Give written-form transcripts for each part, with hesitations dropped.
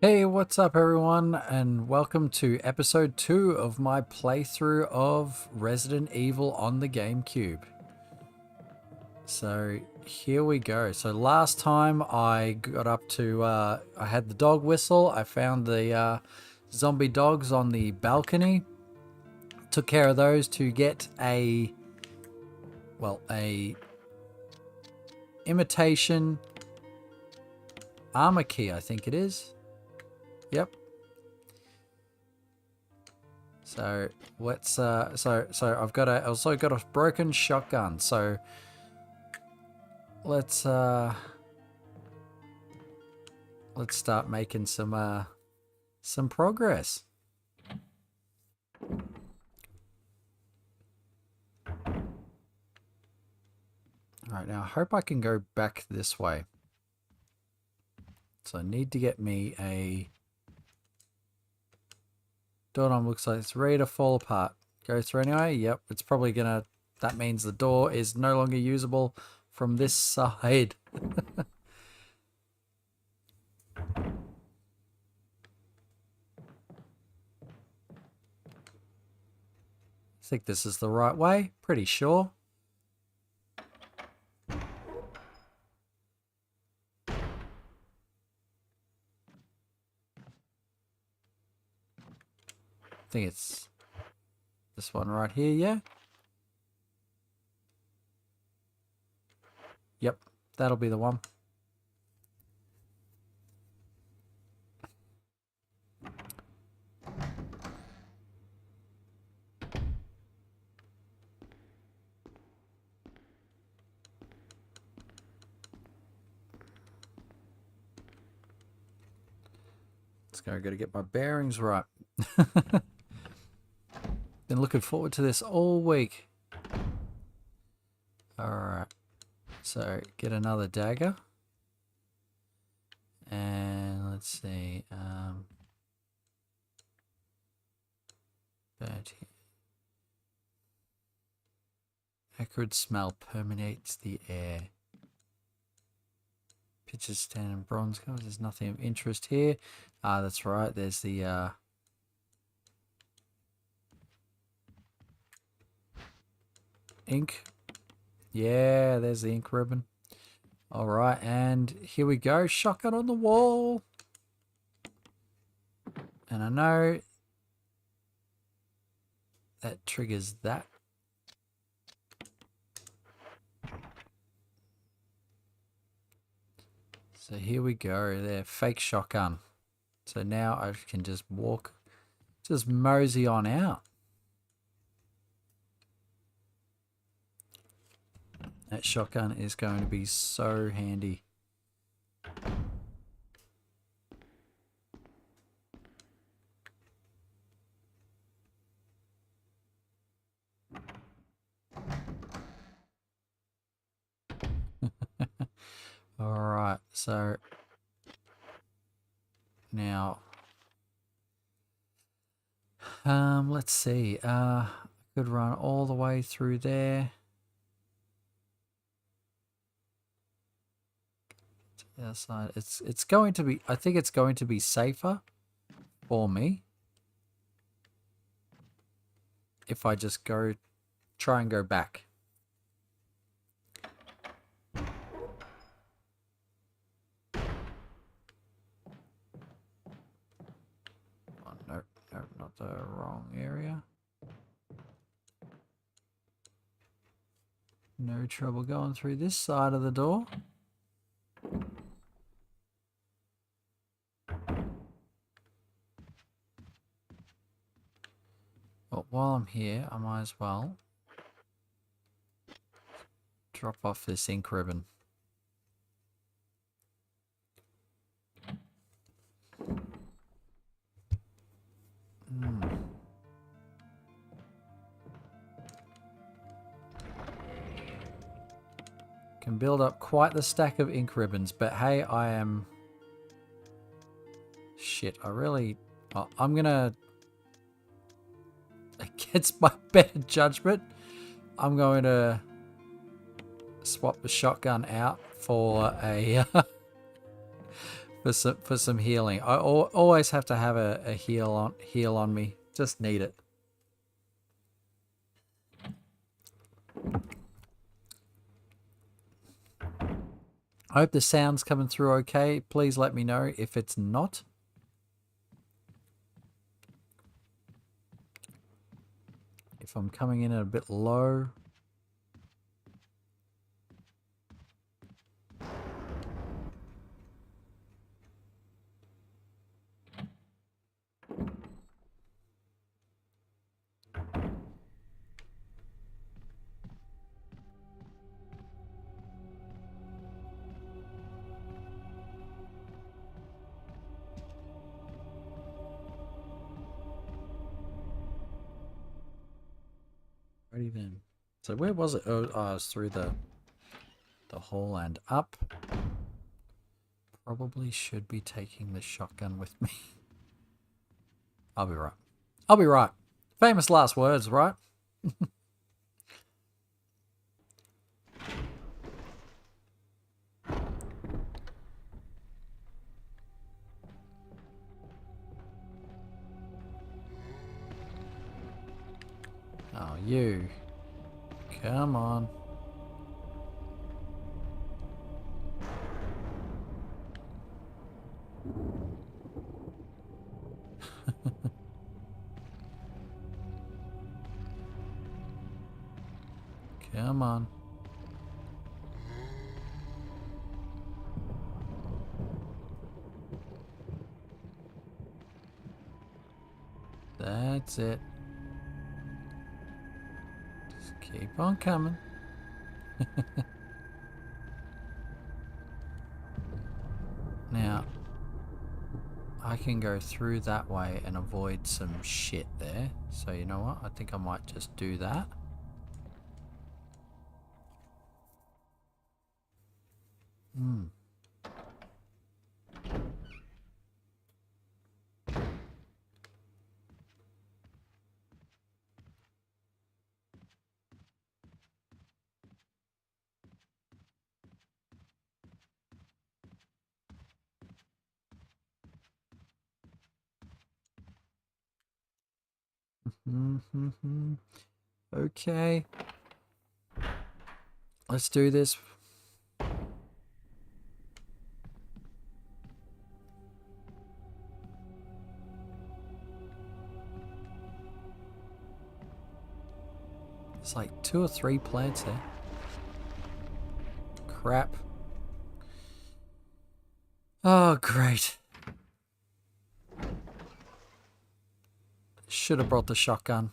Hey, what's up everyone, and welcome to episode 2 of my playthrough of Resident Evil on the GameCube. So here we go. So last time I got up to, I had the dog whistle, I found the zombie dogs on the balcony, took care of those to get a imitation armor key, I think it is. Yep. So let's so I've also got a broken shotgun. So let's start making some progress. All right, now I hope I can go back this way. So I need to get me a door knob. Looks like it's ready to fall apart. Go through anyway. Yep, it's probably gonna. That means the door is no longer usable from this side. I think this is the right way. Pretty sure. I think it's this one right here, yeah? Yep, that'll be the one. Let's go, gotta get my bearings right. Been looking forward to this all week. Alright, so get another dagger. And let's see, acrid smell permeates the air. Pitches stand in bronze colors. There's nothing of interest here. That's right, there's the ink. Yeah, there's the ink ribbon. All right, and here we go. Shotgun on the wall. And I know that triggers that. So here we go. There, fake shotgun. So now I can just walk, just mosey on out. That shotgun is going to be so handy. All right, so now let's see. I could run all the way through there. The other side. It's going to be, I think it's going to be safer for me if I just try and go back. Oh, no, not the wrong area. No trouble going through this side of the door. But while I'm here, I might as well drop off this ink ribbon. Can build up quite the stack of ink ribbons, but hey, I am... Shit, I'm gonna... Against my better judgment, I'm going to swap the shotgun out for a for some healing. I always have to have a heal on me. Just need it. I hope the sound's coming through okay. Please let me know if it's not. If I'm coming in a bit low. Alrighty then. So where was it? Oh, I was through the hole and up. Probably should be taking the shotgun with me. I'll be right. I'll be right. Famous last words, right? Oh, you. Come on. Come on. That's it. Just keep on coming. Now, I can go through that way and avoid some shit there. So you know what? I think I might just do that. Okay. Let's do this. It's like 2 or 3 plants there. Crap. Oh, great. Should have brought the shotgun.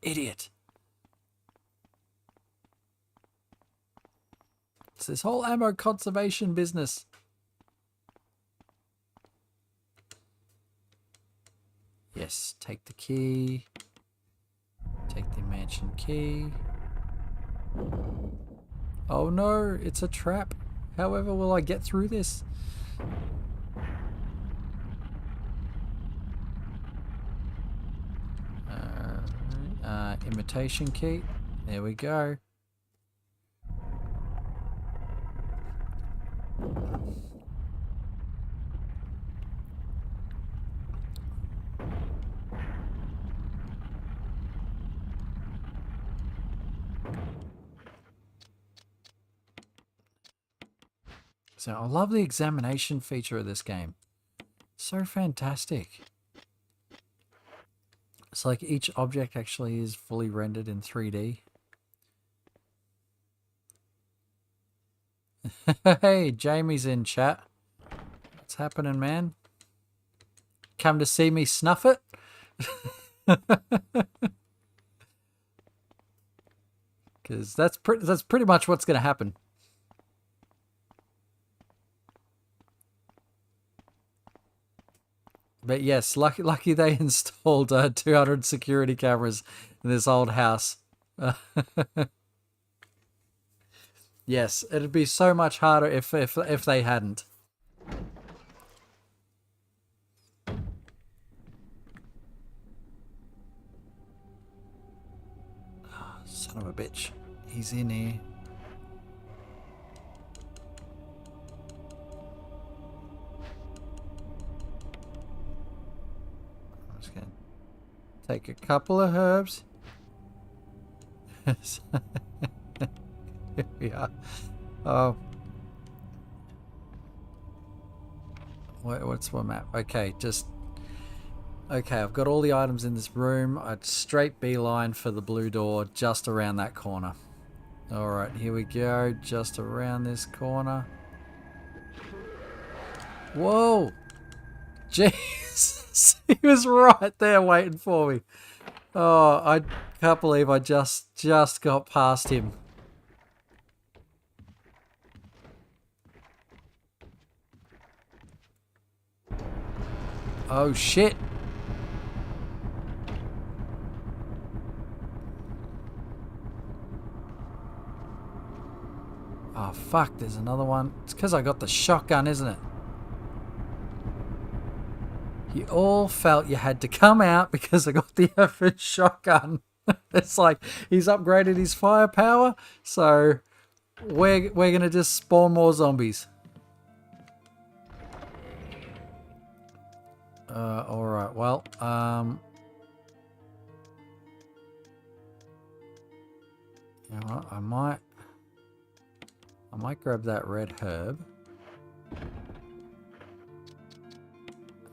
Idiot. It's this whole ammo conservation business. Yes, take the key. Take the mansion key. Oh no, it's a trap. However will I get through this? Imitation key. There we go. So I love the examination feature of this game. So fantastic. It's like each object actually is fully rendered in 3D. Hey, Jamie's in chat. What's happening, man? Come to see me snuff it? Because that's pretty much what's going to happen. But yes, lucky they installed 200 security cameras in this old house. Yes, it'd be so much harder if they hadn't. Oh, son of a bitch. He's in here. Take a couple of herbs. Here we are. Oh. What's my map? Okay, just... Okay, I've got all the items in this room. I'd straight beeline for the blue door just around that corner. Alright, here we go. Just around this corner. Whoa! Jesus! He was right there waiting for me. Oh, I can't believe I just got past him. Oh, shit! Oh, fuck, there's another one. It's because I got the shotgun, isn't it? You all felt you had to come out because I got the effing shotgun. It's like he's upgraded his firepower, so we're gonna just spawn more zombies. Alright, well, you know what, I might grab that red herb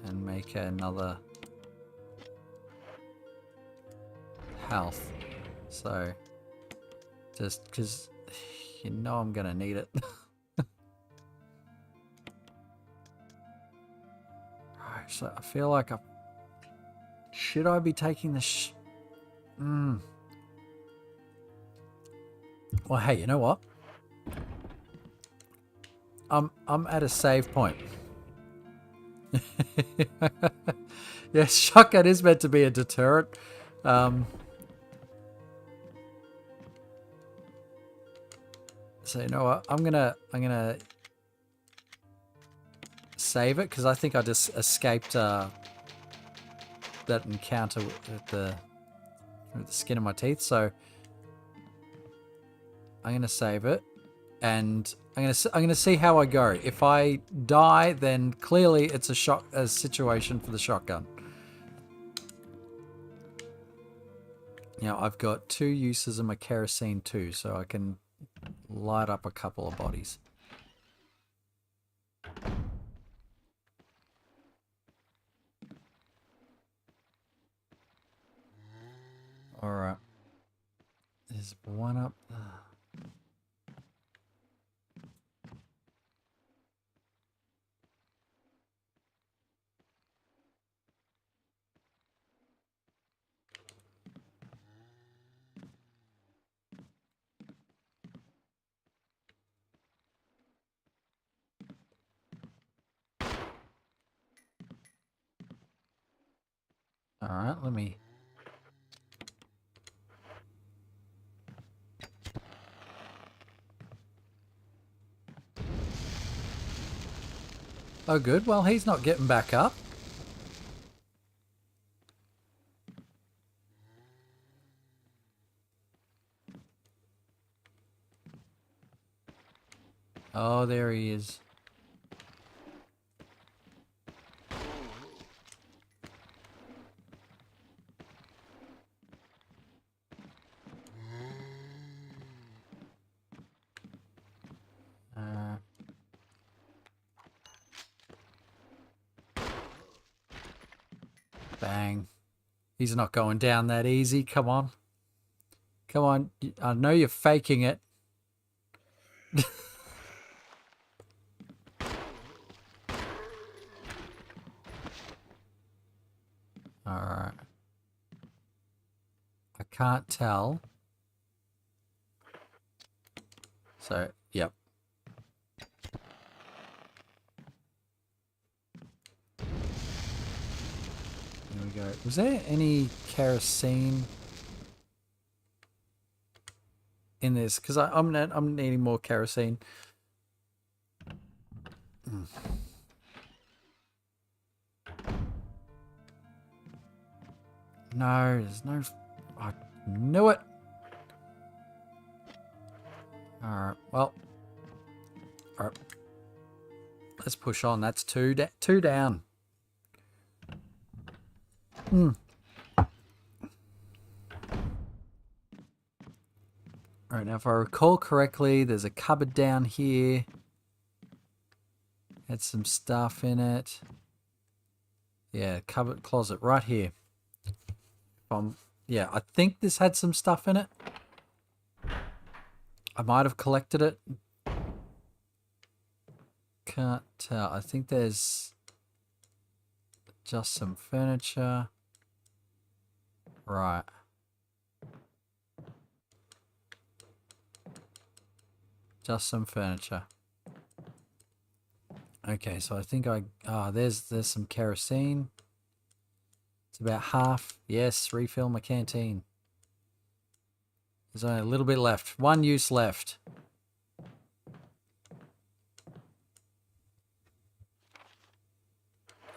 and make another health. So, just because you know I'm gonna need it. Right, so I feel like should I be taking the Well, hey, you know what? I'm at a save point. Yes, shotgun is meant to be a deterrent. So you know what? I'm gonna save it because I think I just escaped that encounter with the skin of my teeth. So I'm gonna save it, and I'm gonna see how I go. If I die, then clearly it's a situation for the shotgun. You know, I've got 2 uses of my kerosene too, so I can light up a couple of bodies. Alright. There's one up there. Alright, let me... Oh good, well he's not getting back up. Oh, there he is. Bang. He's not going down that easy. Come on. Come on. I know you're faking it. Alright. I can't tell. So, yep. Here we go. Was there any kerosene in this? Because I'm needing more kerosene. No, there's no... I knew it. Alright, well. Alright. Let's push on. That's two down. Alright, now if I recall correctly, there's a cupboard down here. Had some stuff in it. Yeah, cupboard closet right here. Yeah, I think this had some stuff in it. I might have collected it. Can't tell. I think there's just some furniture. Right. Just some furniture. Okay, so I think there's some kerosene. It's about half. Yes, refill my canteen. There's only a little bit left. One use left.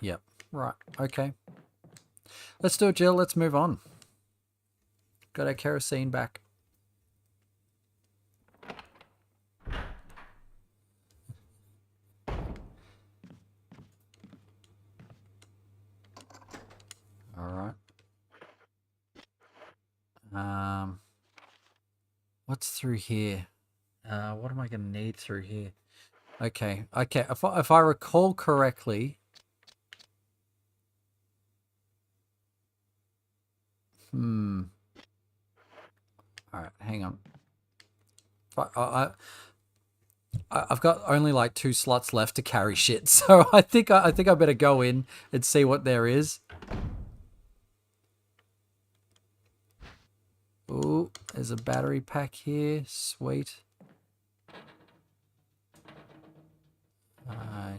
Yep. Right. Okay. Let's do it, Jill. Let's move on. Got our kerosene back. All right. What's through here? What am I going to need through here? Okay. Okay. If I recall correctly. All right. Hang on. I've got only like 2 slots left to carry shit, so I think I better go in and see what there is. Ooh, there's a battery pack here. Sweet.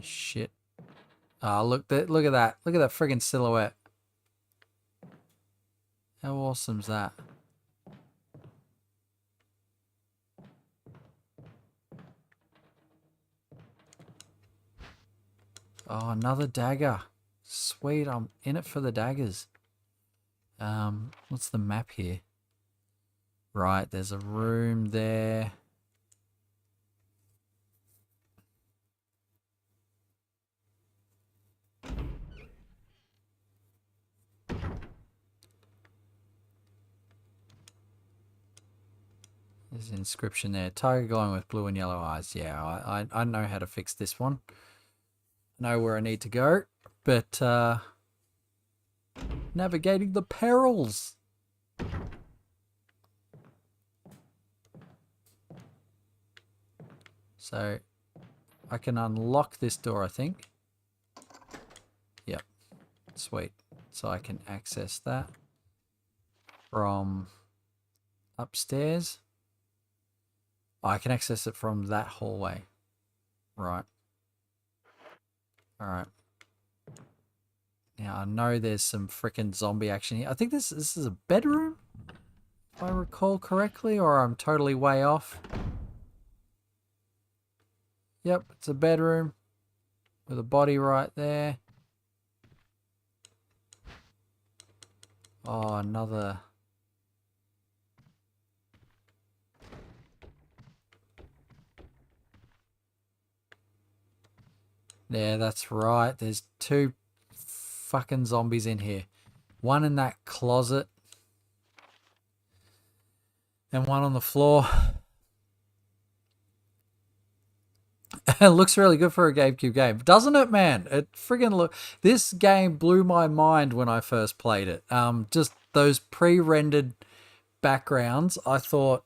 Shit. Look at that. Look at that friggin' silhouette. How awesome's that? Oh, another dagger. Sweet, I'm in it for the daggers. What's the map here? Right, there's a room there. There's an inscription there. Tiger glowing with blue and yellow eyes. Yeah, I know how to fix this one. Know where I need to go. But, navigating the perils. So, I can unlock this door, I think. Yep. Sweet. So I can access that from upstairs. Oh, I can access it from that hallway. Right. Alright. Now, I know there's some frickin' zombie action here. I think this is a bedroom, if I recall correctly, or I'm totally way off. Yep, it's a bedroom with a body right there. Oh, another... Yeah, that's right. There's 2 fucking zombies in here. One in that closet. And one on the floor. It looks really good for a GameCube game, doesn't it, man? It friggin' this game blew my mind when I first played it. Just those pre-rendered backgrounds, I thought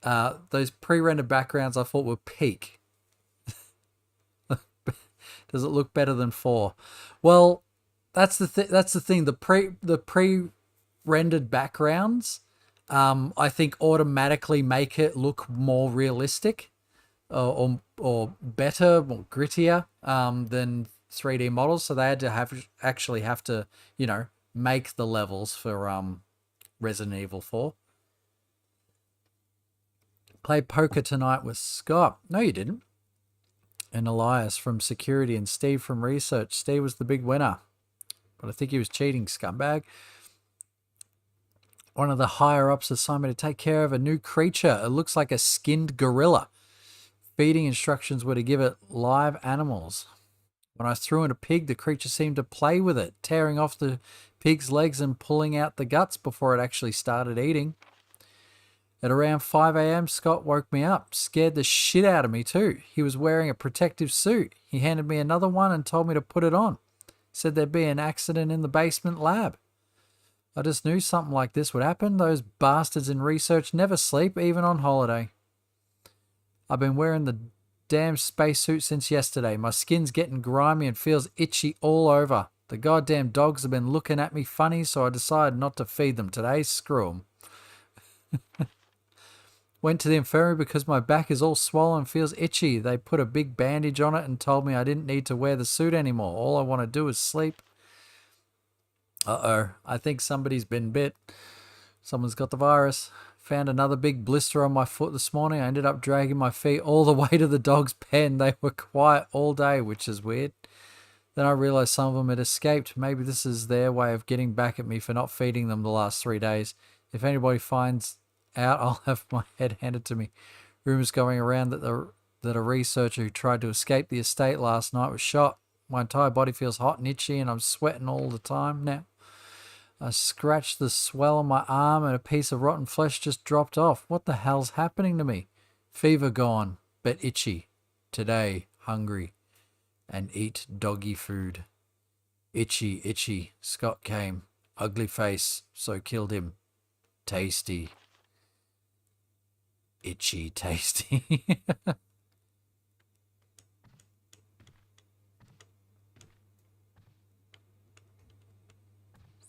were peak. Does it look better than 4? Well, that's the thing. The pre-rendered backgrounds, I think automatically make it look more realistic. Or better, more grittier than 3D models, so they had to actually have to, you know, make the levels for Resident Evil 4. Played poker tonight with Scott. No, you didn't. And Elias from security and Steve from research. Steve was the big winner, but I think he was cheating, scumbag. One of the higher ups assigned me to take care of a new creature. It looks like a skinned gorilla. Feeding instructions were to give it live animals. When I threw in a pig, the creature seemed to play with it, tearing off the pig's legs and pulling out the guts before it actually started eating. At around 5 a.m., Scott woke me up, scared the shit out of me too. He was wearing a protective suit. He handed me another one and told me to put it on. Said there'd be an accident in the basement lab. I just knew something like this would happen. Those bastards in research never sleep, even on holiday. I've been wearing the damn spacesuit since yesterday. My skin's getting grimy and feels itchy all over. The goddamn dogs have been looking at me funny, so I decided not to feed them today. Screw them. Went to the infirmary because my back is all swollen and feels itchy. They put a big bandage on it and told me I didn't need to wear the suit anymore. All I want to do is sleep. Uh-oh. I think somebody's been bit. Someone's got the virus. Found another big blister on my foot this morning. I ended up dragging my feet all the way to the dog's pen. They were quiet all day, which is weird. Then I realized some of them had escaped. Maybe this is their way of getting back at me for not feeding them the last 3 days. If anybody finds out, I'll have my head handed to me. Rumors going around that a researcher who tried to escape the estate last night was shot. My entire body feels hot and itchy and I'm sweating all the time now. I scratched the swell on my arm and a piece of rotten flesh just dropped off. What the hell's happening to me? Fever gone, but itchy. Today, hungry. And eat doggy food. Itchy, itchy. Scott came. Ugly face, so killed him. Tasty. Itchy, tasty.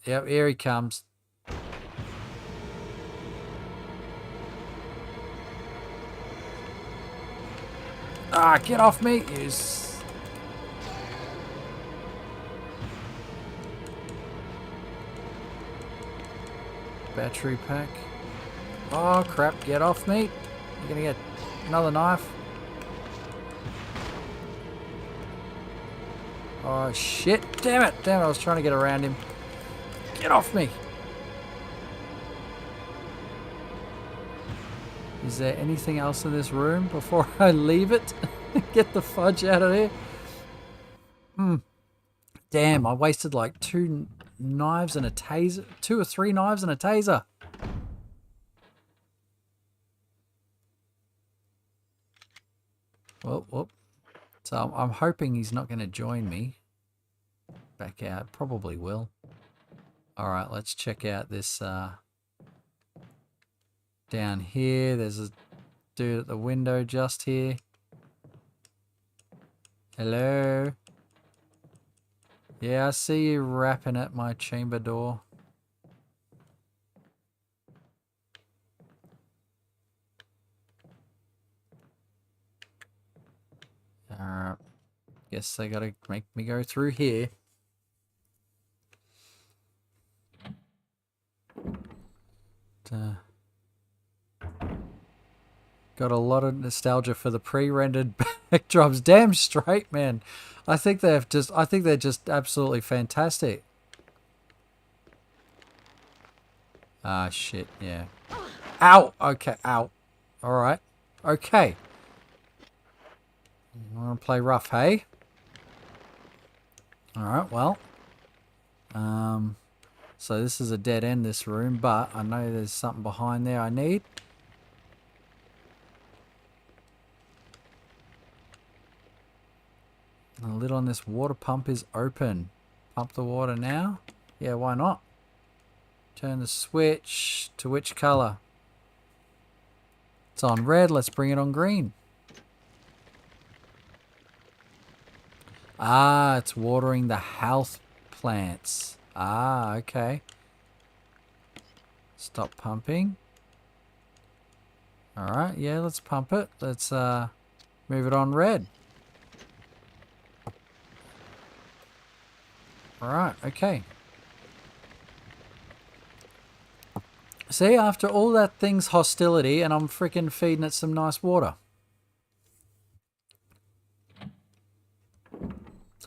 Yep, here he comes. Ah, get off me, you battery pack. Oh crap, get off me. You're gonna get another knife. Oh shit, damn it, I was trying to get around him. Get off me. Is there anything else in this room before I leave it? Get the fudge out of here. Damn, I wasted like 2 knives and a taser. 2 or 3 knives and a taser. Whoop. So I'm hoping he's not going to join me. Back out. Probably will. Alright, let's check out this down here. There's a dude at the window just here. Hello? Yeah, I see you rapping at my chamber door. Alright. Guess they gotta make me go through here. Got a lot of nostalgia for the pre-rendered backdrops. Damn straight, man. I think they're just absolutely fantastic. Ah, shit, yeah. Ow! Okay, ow. Alright. Okay. I want to play rough, hey? Alright, well. So this is a dead end, this room, but I know there's something behind there I need. The lid on this water pump is open. Pump the water now? Yeah, why not? Turn the switch to which color? It's on red, let's bring it on green. Ah, it's watering the health plants. Ah, okay. Stop pumping. Alright, yeah, let's pump it. Let's move it on red. Alright, okay. See, after all that thing's hostility, and I'm freaking feeding it some nice water.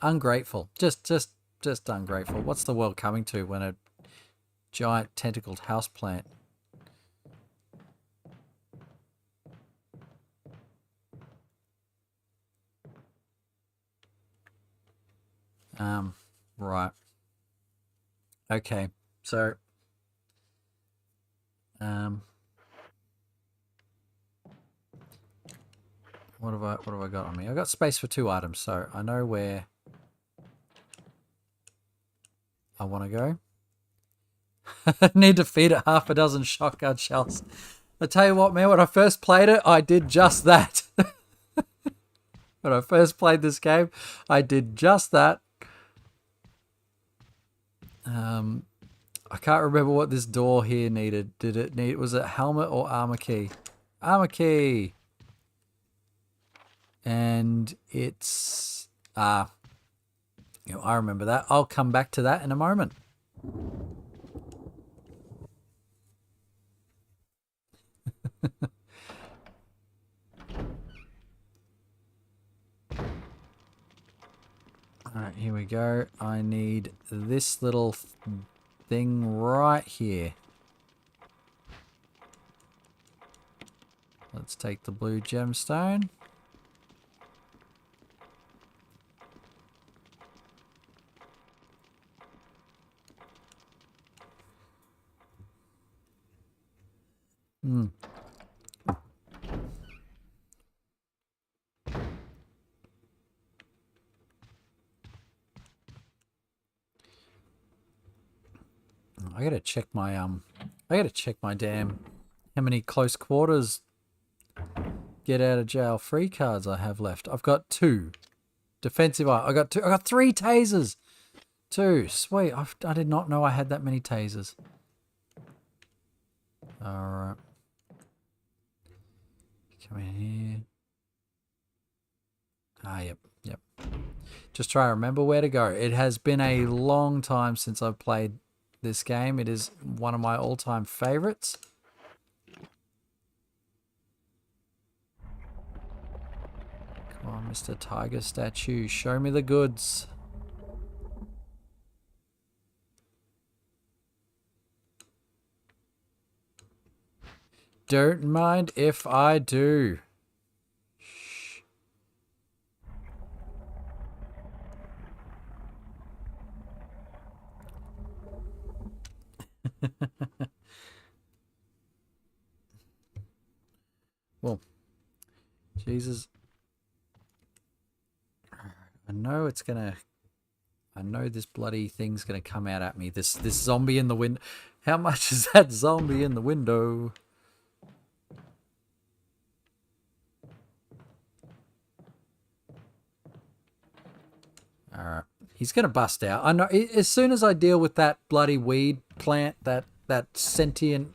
Ungrateful. Just ungrateful. What's the world coming to when a giant tentacled houseplant? Right. Okay, so What have I got on me? I got space for 2 items, so I know where I want to go. Need to feed it half a dozen shotgun shells. I tell you what, man, when I first played it, I did just that. When I first played this game, I did just that. I can't remember what this door here needed. Was it helmet or armor key? Armor key. And it's I remember that. I'll come back to that in a moment. Alright, here we go. I need this little thing right here. Let's take the blue gemstone. I gotta check my damn how many close quarters get out of jail free cards I have left. I've got 2. Defensive I got 2. I got 3 tasers. 2. Sweet. I did not know I had that many tasers. Alright. Come in here. Ah, yep. Just try to remember where to go. It has been a long time since I've played this game. It is one of my all-time favorites. Come on, Mr. Tiger Statue. Show me the goods. Don't mind if I do. Shh. Well, Jesus. I know it's gonna... I know this bloody thing's gonna come out at me. This zombie in the window. How much is that zombie in the window? Alright. He's gonna bust out. I know. As soon as I deal with that bloody weed plant, that sentient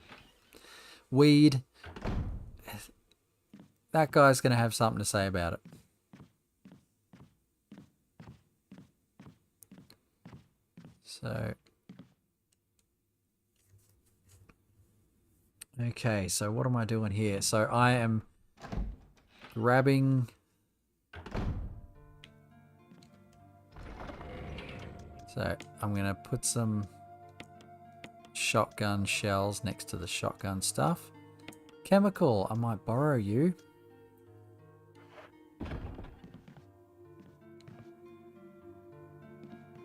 weed, that guy's gonna have something to say about it. So, okay, so what am I doing here? So I am grabbing... So I'm going to put some shotgun shells next to the shotgun stuff. Chemical, I might borrow you.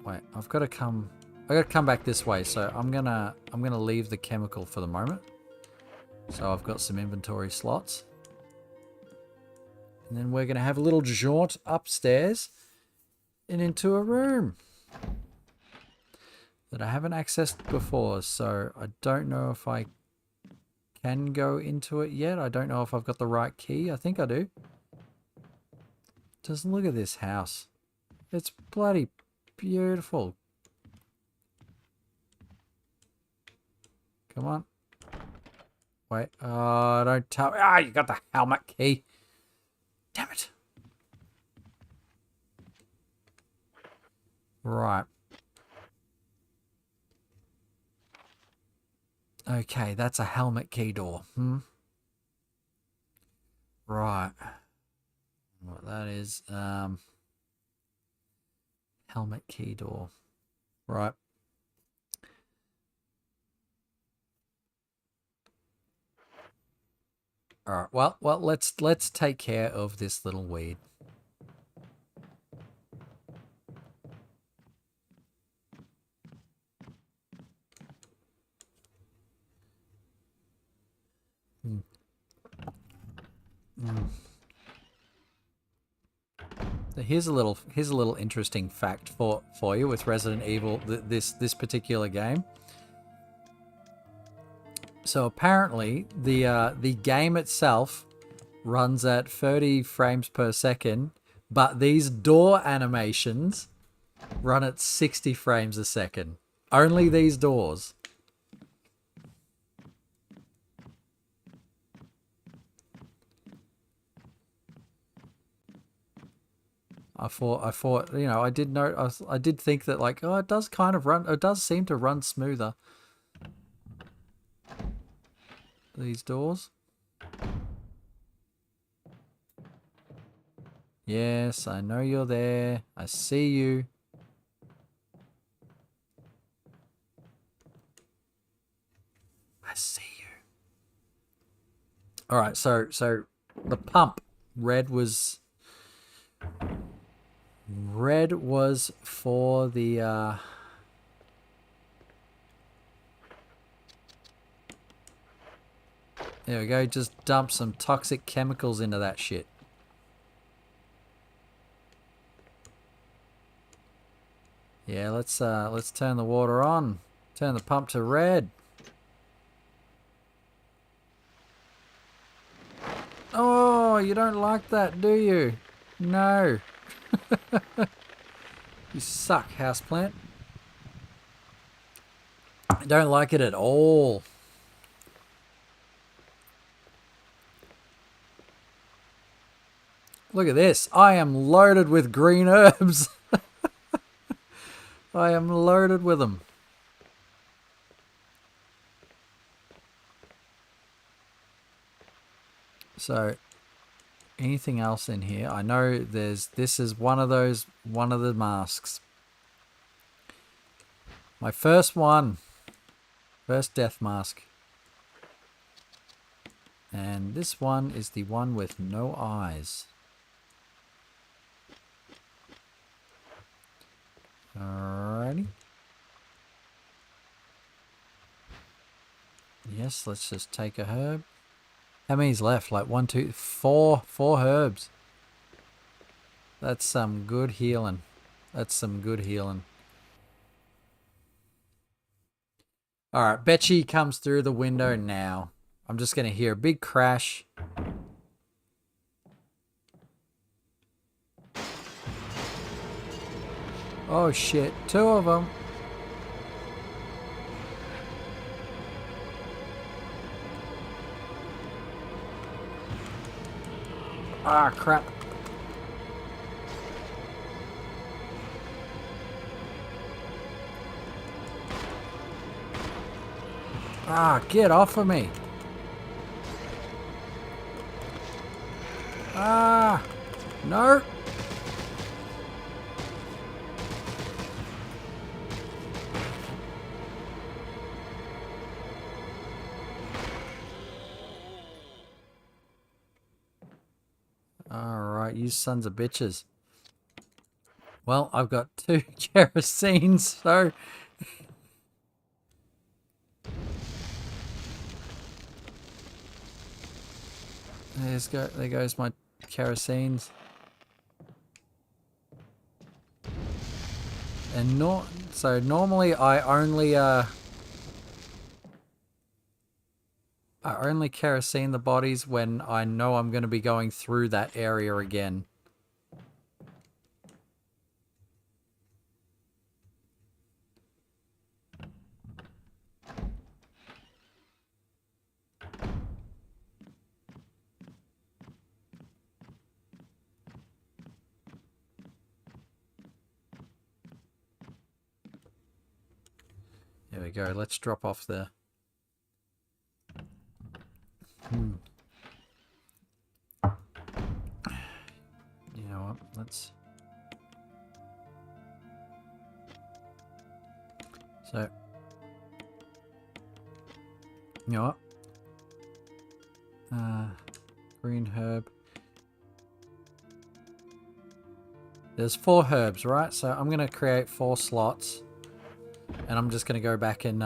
Wait, I gotta come back this way, so I'm gonna leave the chemical for the moment. So I've got some inventory slots. And then we're gonna have a little jaunt upstairs and into a room that I haven't accessed before, so I don't know if I can go into it yet. I don't know if I've got the right key. I think I do. Just look at this house. It's bloody beautiful. Come on. Wait. Oh, don't tell me. Ah, you got the helmet key. Damn it. Right. Okay, that's a helmet key door. Right. What that is, helmet key door. Right. All right. Well, let's take care of this little weed. Here's a little interesting fact for you with Resident Evil, this particular game. So apparently the game itself runs at 30 frames per second, but these door animations run at 60 frames a second. Only these doors. I thought, you know, I did think that, like, oh, it does kind of run, it does seem to run smoother. These doors. Yes, I know you're there. I see you. I see you. All right, so the pump, red was for the there we go, just dump some toxic chemicals into that shit. Yeah, let's turn the water on. Turn the pump to red. Oh, you don't like that, do you? No. You suck, houseplant. I don't like it at all. Look at this. I am loaded with green herbs. I am loaded with them. So, anything else in here? I know this is one of the masks. My first death mask. And this one is the one with no eyes. Alrighty. Yes, let's just take a herb. How many's left? Like 1, 2, 4 herbs. That's some good healing. That's some good healing. Alright, Betchy comes through the window now. I'm just going to hear a big crash. Oh shit, 2 of them. Ah, crap. Ah, get off of me. Ah, no. Alright, you sons of bitches. Well, I've got 2 kerosene, so... There goes my kerosenes. And so normally I only kerosene the bodies when I know I'm going to be going through that area again. There we go. Let's drop off there. You know what? Let's... So... You know what? Green herb. There's 4 herbs, right? So I'm going to create 4 slots. And I'm just going to go back and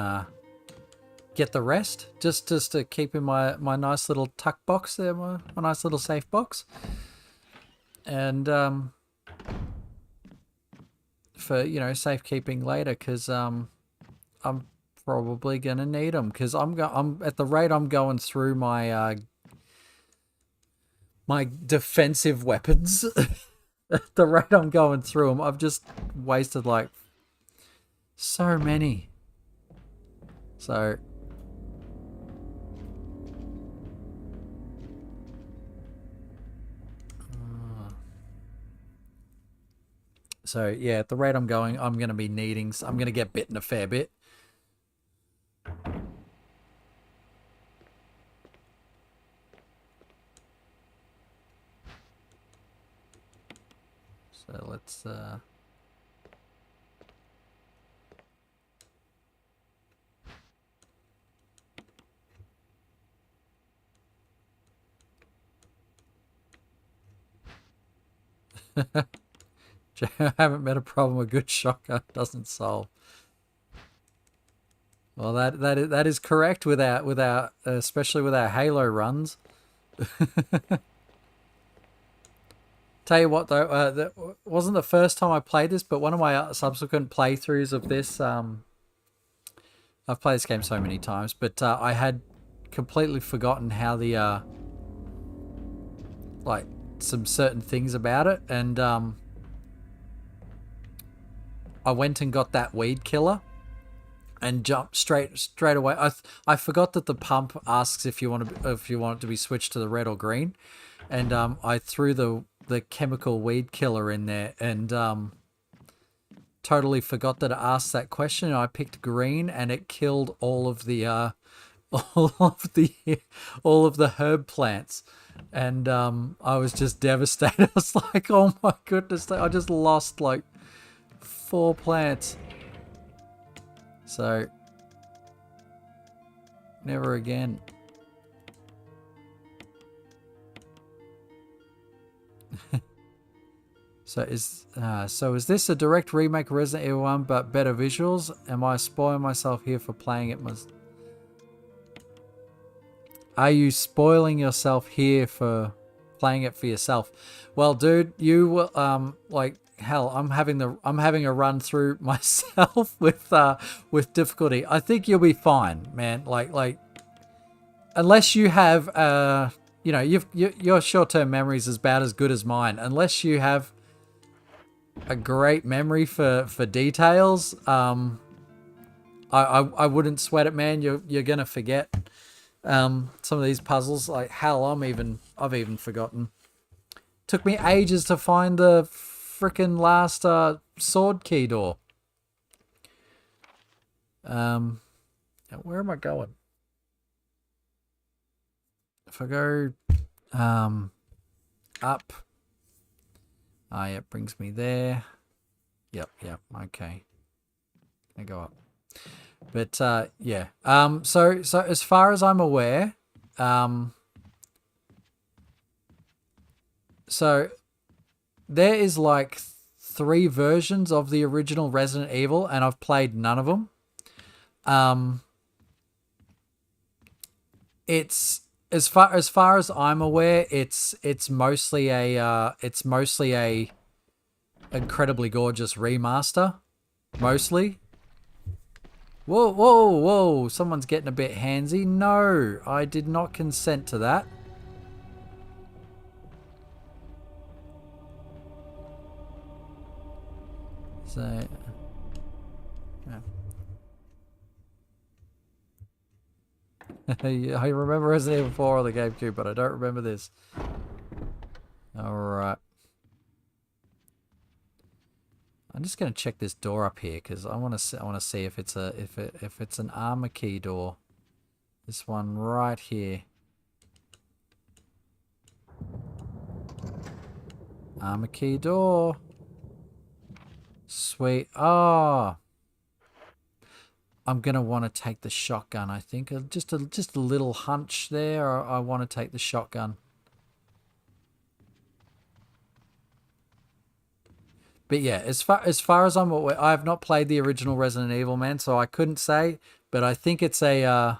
get the rest. Just to keep in my nice little tuck box there. My nice little safe box. And for, you know, safekeeping later, because I'm probably gonna need them, because I'm at the rate I'm going through my my defensive weapons. At the rate I'm going through them, I've just wasted like so many. So yeah, at the rate I'm going, I'm going to be needing, I'm going to get bitten a fair bit. So let's I haven't met a problem a good shotgun doesn't solve. Well, that is correct with our especially with our Halo runs. Tell you what though, that wasn't the first time I played this, but one of my subsequent playthroughs of this, I've played this game so many times, but I had completely forgotten how the like some certain things about it, and I went and got that weed killer and jumped straight away. I forgot that the pump asks if you want it to be switched to the red or green, and I threw the chemical weed killer in there, and totally forgot that it asked that question. And I picked green, and it killed all of the all of the herb plants, and I was just devastated. I was like, oh my goodness, I just lost like 4 plants. So never again. So is this a direct remake of Resident Evil 1 but better visuals? Am I spoiling myself here for playing it? Are you spoiling yourself here for playing it for yourself? Well, dude, you like hell. I'm having a run through myself with difficulty. I think you'll be fine, man. Like unless you have you know, your short-term memory is about as good as mine. Unless you have a great memory for details, I wouldn't sweat it, man. You're gonna forget some of these puzzles. Like hell, I've even forgotten. Took me ages to find the frickin' last sword key door. Where am I going? If I go up, yeah, it brings me there. Yep, okay. I go up. But yeah. So as far as I'm aware, so there is like 3 versions of the original Resident Evil, and I've played none of them. It's as far as I'm aware, it's mostly a incredibly gorgeous remaster, mostly. Whoa! Someone's getting a bit handsy. No, I did not consent to that. So, yeah. I remember Resident Evil 4 on the GameCube, but I don't remember this. Alright. I'm just gonna check this door up here because I want to see if it's an armor key door. This one right here. Armor key door. Sweet. Oh. I'm gonna want to take the shotgun. I think just a little hunch there. I want to take the shotgun. But yeah, as far as I'm aware, I have not played the original Resident Evil, man, so I couldn't say. But I think it's a.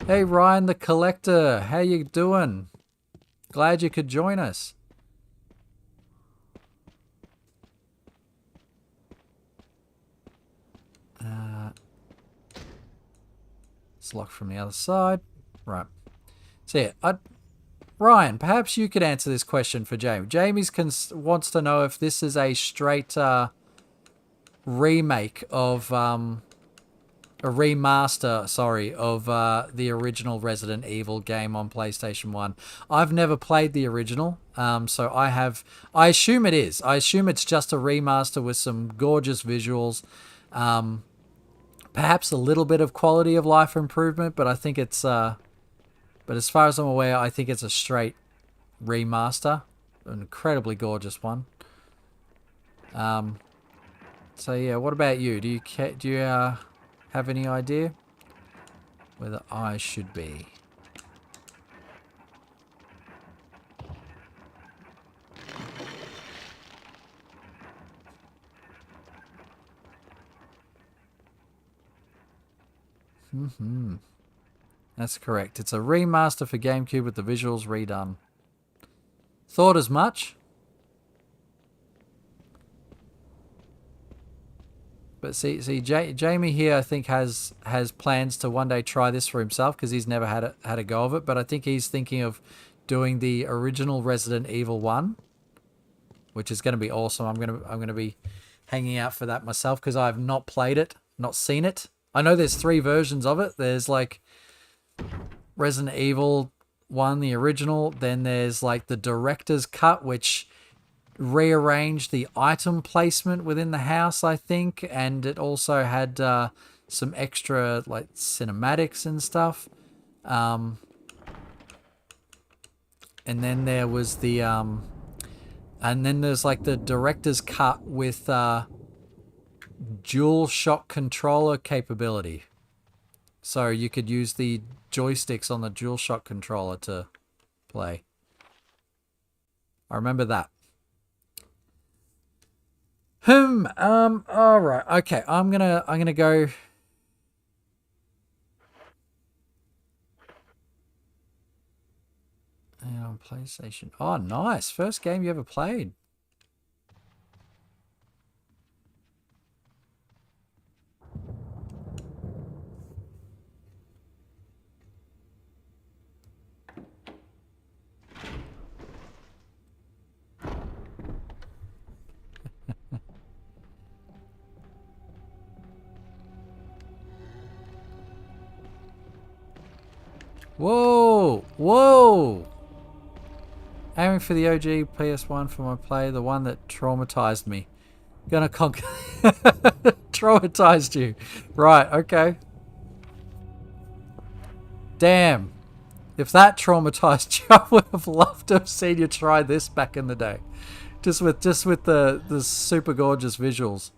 Hey Ryan the Collector, how you doing? Glad you could join us. It's locked from the other side. Right. So yeah, Ryan, perhaps you could answer this question for Jamie. Jamie wants to know if this is a straight remake of a remaster, sorry, of the original Resident Evil game on PlayStation 1. I've never played the original, so I assume it is. I assume it's just a remaster with some gorgeous visuals, perhaps a little bit of quality of life improvement, but I think it's, but as far as I'm aware, I think it's a straight remaster, an incredibly gorgeous one. So yeah, what about you? Do you have any idea whether I should be? That's correct. It's a remaster for GameCube with the visuals redone. Thought as much. But see, Jamie here, I think has plans to one day try this for himself because he's never had a go of it. But I think he's thinking of doing the original Resident Evil 1, which is going to be awesome. I'm gonna be hanging out for that myself because I've not played it, not seen it. I know there's 3 versions of it. There's like Resident Evil 1, the original. Then there's like the director's cut, which rearranged the item placement within the house, I think, and it also had some extra like cinematics and stuff. And then there was the and then there's like the director's cut with dual shock controller capability, so you could use the joysticks on the dual shock controller to play. I remember that. All right. Okay. I'm gonna go. And on PlayStation. Oh, nice. First game you ever played. Whoa! Whoa! Aiming for the OG PS1 for my play, the one that traumatized me. Gonna conquer. Traumatized you. Right, okay. Damn. If that traumatized you, I would have loved to have seen you try this back in the day. Just with the super gorgeous visuals.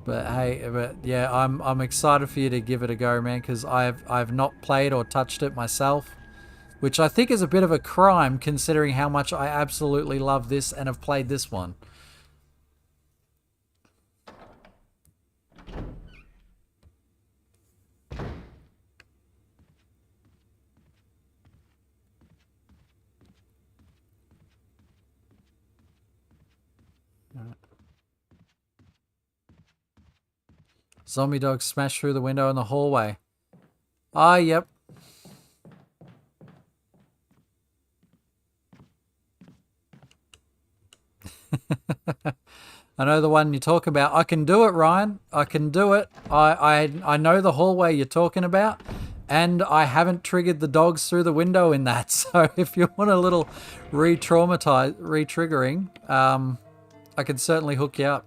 But hey, yeah, I'm excited for you to give it a go, man, because I've not played or touched it myself, which I think is a bit of a crime considering how much I absolutely love this and have played this one. Zombie dog smashed through the window in the hallway. Ah, yep. I know the one you talk about. I can do it, Ryan. I can do it. I know the hallway you're talking about, and I haven't triggered the dogs through the window in that. So if you want a little re-triggering, I can certainly hook you up.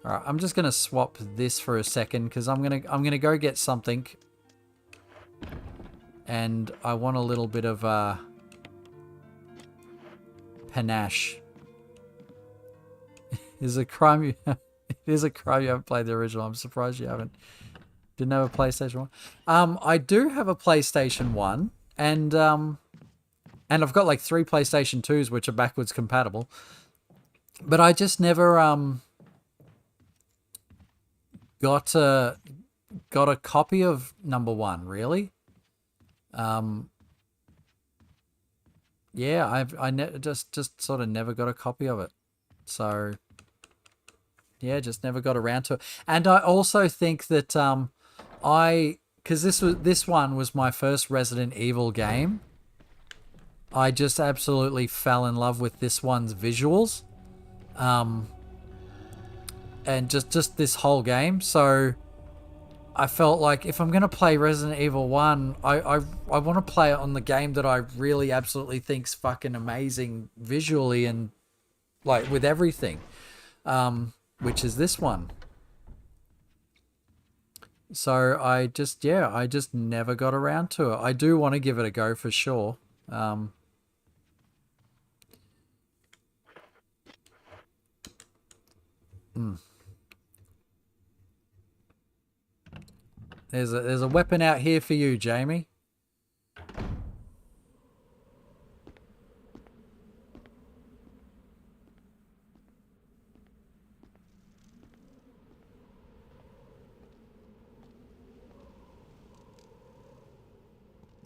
All right, I'm just gonna swap this for a second because I'm gonna go get something, and I want a little bit of panache. Is a crime you it is a crime you haven't played the original. I'm surprised you haven't. Didn't have a PlayStation 1. I do have a PlayStation 1, and I've got like 3 PlayStation 2s which are backwards compatible. But I just never got a copy of number 1, really. Yeah, I just sort of never got a copy of it. So yeah, just never got around to it. And I also think that Because this one was my first Resident Evil game. I just absolutely fell in love with this one's visuals, and just this whole game. So I felt like if I'm gonna play Resident Evil 1, I want to play it on the game that I really absolutely think's fucking amazing visually and like with everything, which is this one. So I just never got around to it. I do want to give it a go for sure. There's a weapon out here for you, Jamie.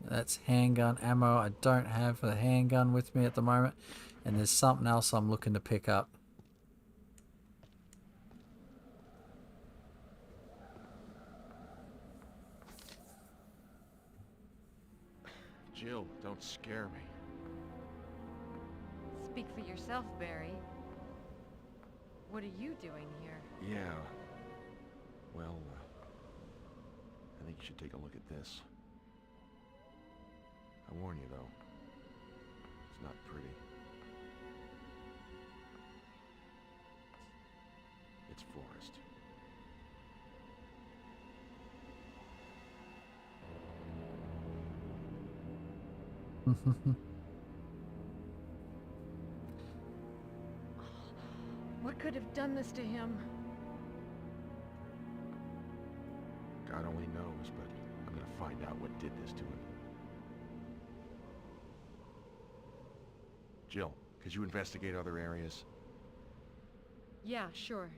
That's handgun ammo. I don't have a handgun with me at the moment. And there's something else I'm looking to pick up. Jill, don't scare me. Speak for yourself, Barry. What are you doing here? Yeah. Well, I think you should take a look at this. I warn you, though. It's not pretty. It's forest. What could have done this to him? God only knows, but I'm gonna find out what did this to him. Jill, could you investigate other areas? Yeah, sure.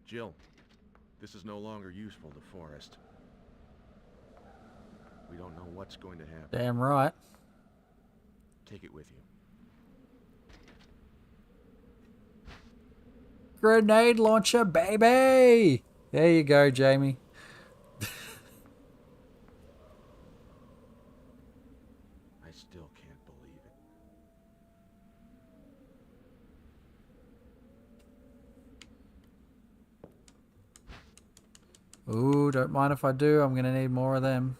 Jill, this is no longer useful to Forrest. We don't know what's going to happen. Damn right. Take it with you. Grenade launcher, baby! There you go, Jamie. I still can't believe it. Ooh, don't mind if I do. I'm going to need more of them.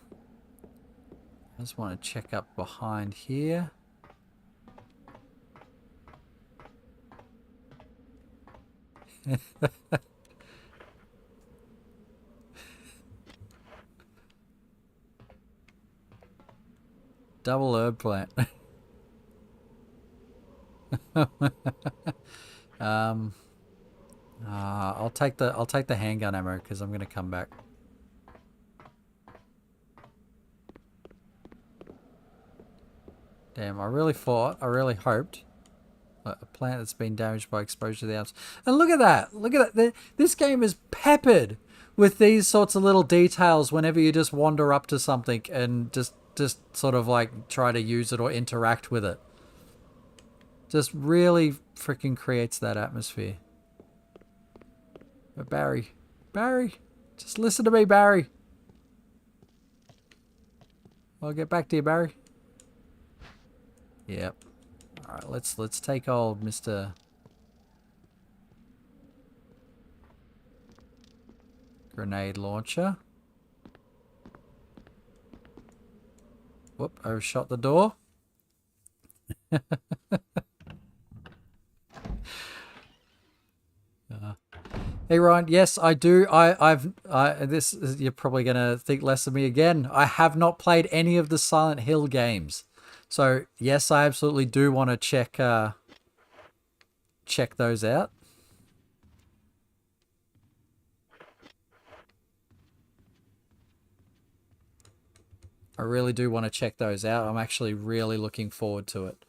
I just want to check up behind here. Double herb plant. I'll take the handgun ammo because I'm gonna come back. Damn, I really hoped a plant that's been damaged by exposure to the Alps. And look at that! Look at that! This game is peppered with these sorts of little details whenever you just wander up to something and just sort of like try to use it or interact with it. Just really freaking creates that atmosphere. But Barry, just listen to me, Barry. I'll get back to you, Barry. Yep. All right, let's take old Mr. Grenade launcher. Whoop! Overshot the door. Hey Ryan, yes I do. This you're probably gonna think less of me again. I have not played any of the Silent Hill games, so yes, I absolutely do want to check those out. I really do want to check those out. I'm actually really looking forward to it.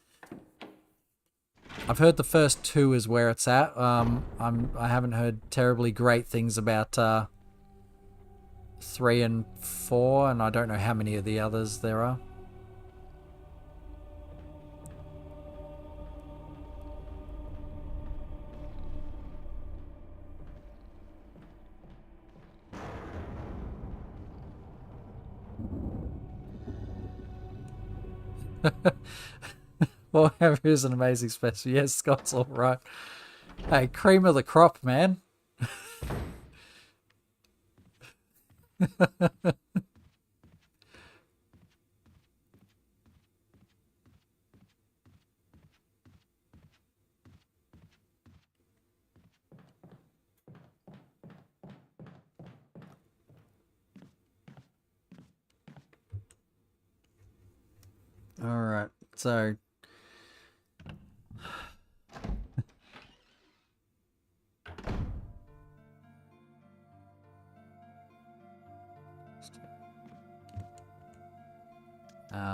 I've heard the first 2 is where it's at. I haven't heard terribly great things about 3 and 4, and I don't know how many of the others there are. Warhammer is an amazing special. Yes, Scott's all right. Hey, cream of the crop, man. All right, so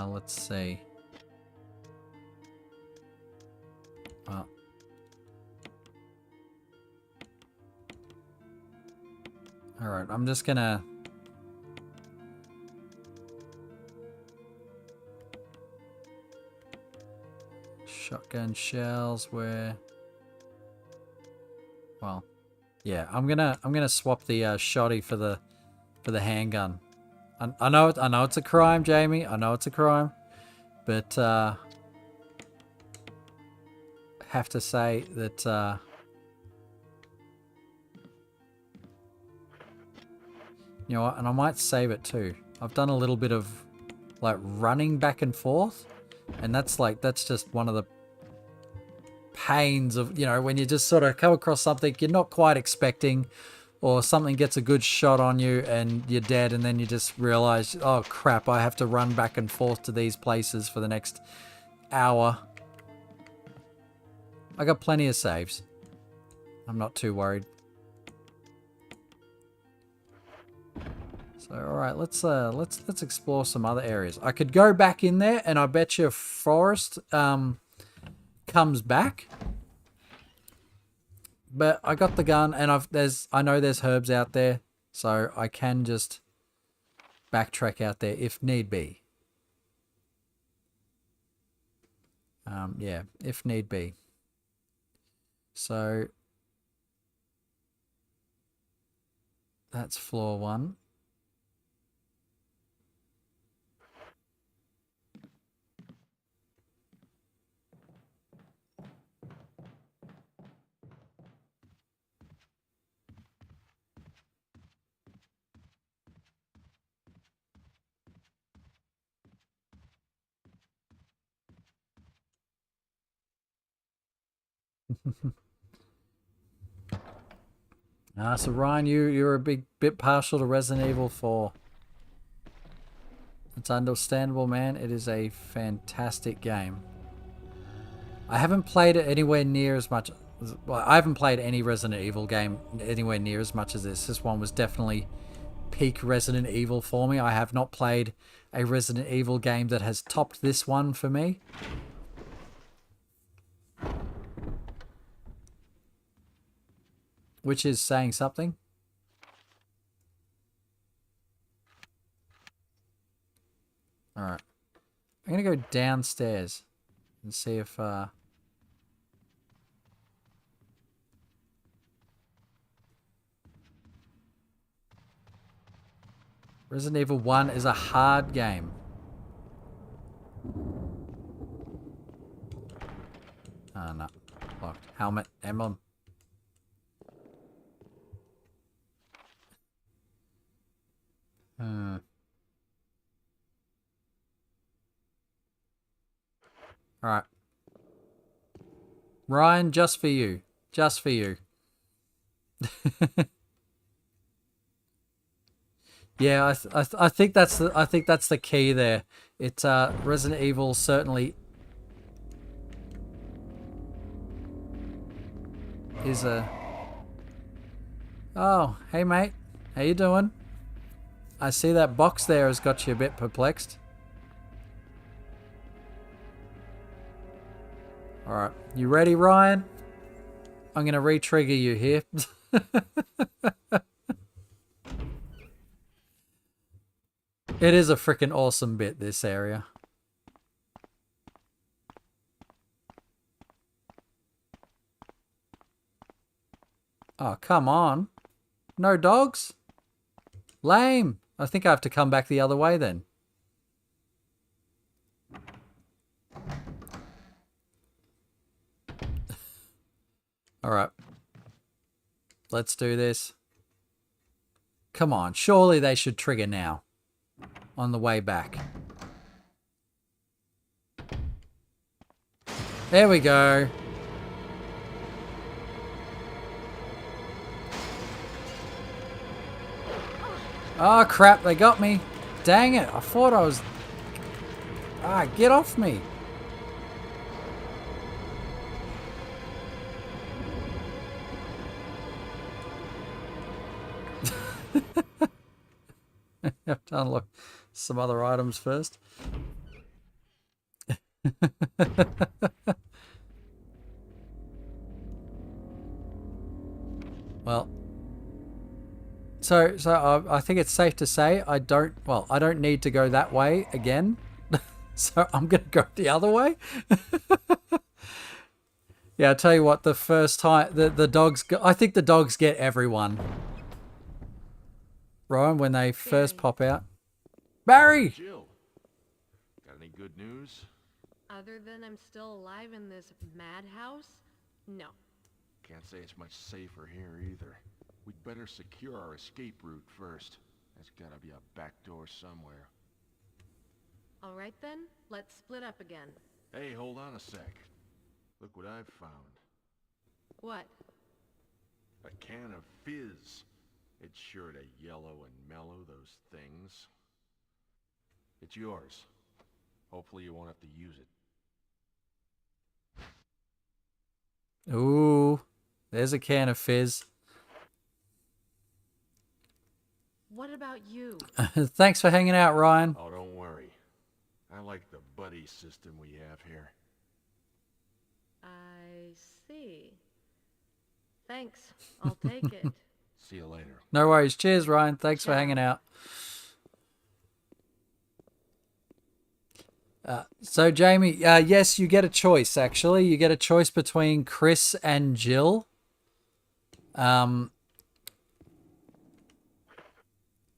let's see. All right, I'm just gonna. Shotgun shells where. Well, yeah, I'm gonna swap the shotty for the handgun. I know it's a crime, Jamie. I know it's a crime, but have to say that you know what, and I might save it too. I've done a little bit of like running back and forth, and that's just one of the pains of, you know, when you just sort of come across something you're not quite expecting, or something gets a good shot on you and you're dead, and then you just realize, oh crap, I have to run back and forth to these places for the next hour. I got plenty of saves. I'm not too worried. So all right, let's explore some other areas. I could go back in there, and I bet you Forest comes back. But I got the gun, and I know there's herbs out there, so I can just backtrack out there if need be. Yeah, if need be. So that's floor 1. So Ryan, you're a bit partial to Resident Evil 4. It's understandable, man. It is a fantastic game. I haven't played it anywhere near as much. Well, I haven't played any Resident Evil game anywhere near as much as this. This one was definitely peak Resident Evil for me. I have not played a Resident Evil game that has topped this one for me. Which is saying something. Alright. I'm going to go downstairs and see if... Resident Evil 1 is a hard game. Oh, no. Locked. Helmet. Emblem. Alright. Ryan, just for you. Just for you. Yeah, I think that's the key there. It's Resident Evil certainly is a... Oh, hey mate. How you doing? I see that box there has got you a bit perplexed. Alright, you ready, Ryan? I'm going to re-trigger you here. It is a freaking awesome bit, this area. Oh, come on. No dogs? Lame. I think I have to come back the other way then. Alright. Let's do this. Come on, surely they should trigger now. On the way back. There we go. Oh crap, they got me. Dang it, I thought I was... Ah, get off me. I have to unlock some other items first. Well, so I think it's safe to say I don't need to go that way again. So I'm gonna go the other way. Yeah, I'll tell you what. The first time the dogs, I think the dogs get everyone. Ryan, when they first pop out. Barry! Jill, got any good news? Other than I'm still alive in this madhouse? No. Can't say it's much safer here either. We'd better secure our escape route first. There's gotta be a back door somewhere. All right then, let's split up again. Hey, hold on a sec. Look what I've found. What? A can of fizz. It's sure to yellow and mellow those things. It's yours. Hopefully you won't have to use it. Ooh, there's a can of fizz. What about you? Thanks for hanging out, Ryan. Oh, don't worry. I like the buddy system we have here. I see. Thanks. I'll take it. See you later. No worries. Cheers, Ryan. Thanks for Ciao. hanging out. So, Jamie, yes, you get a choice, actually. You get a choice between Chris and Jill. I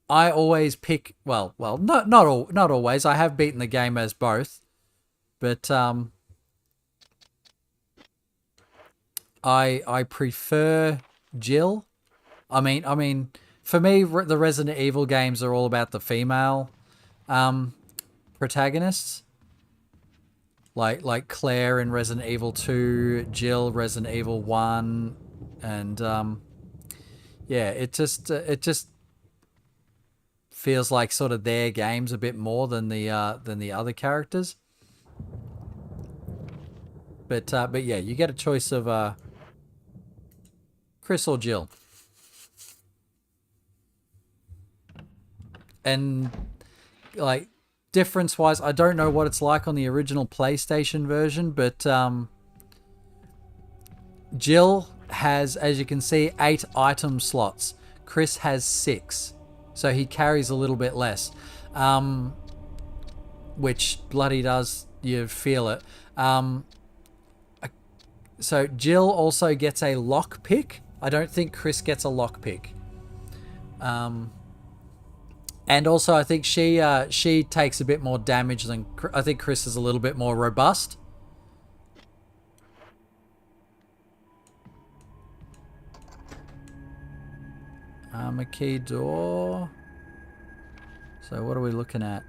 always pick... Well, not always. I have beaten the game as both. But I prefer Jill. I mean, for me, the Resident Evil games are all about the female protagonists. Like Claire in Resident Evil 2, Jill Resident Evil 1, and yeah, it just feels like sort of their games a bit more than the other characters. But yeah, you get a choice of Chris or Jill. And like difference-wise, I don't know what it's like on the original PlayStation version, but Jill has, as you can see, 8 item slots. Chris has 6, so he carries a little bit less, which bloody does you feel it. So Jill also gets a lockpick. I don't think Chris gets a lockpick. And also, I think she takes a bit more damage than... I think Chris is a little bit more robust. A key door. So what are we looking at?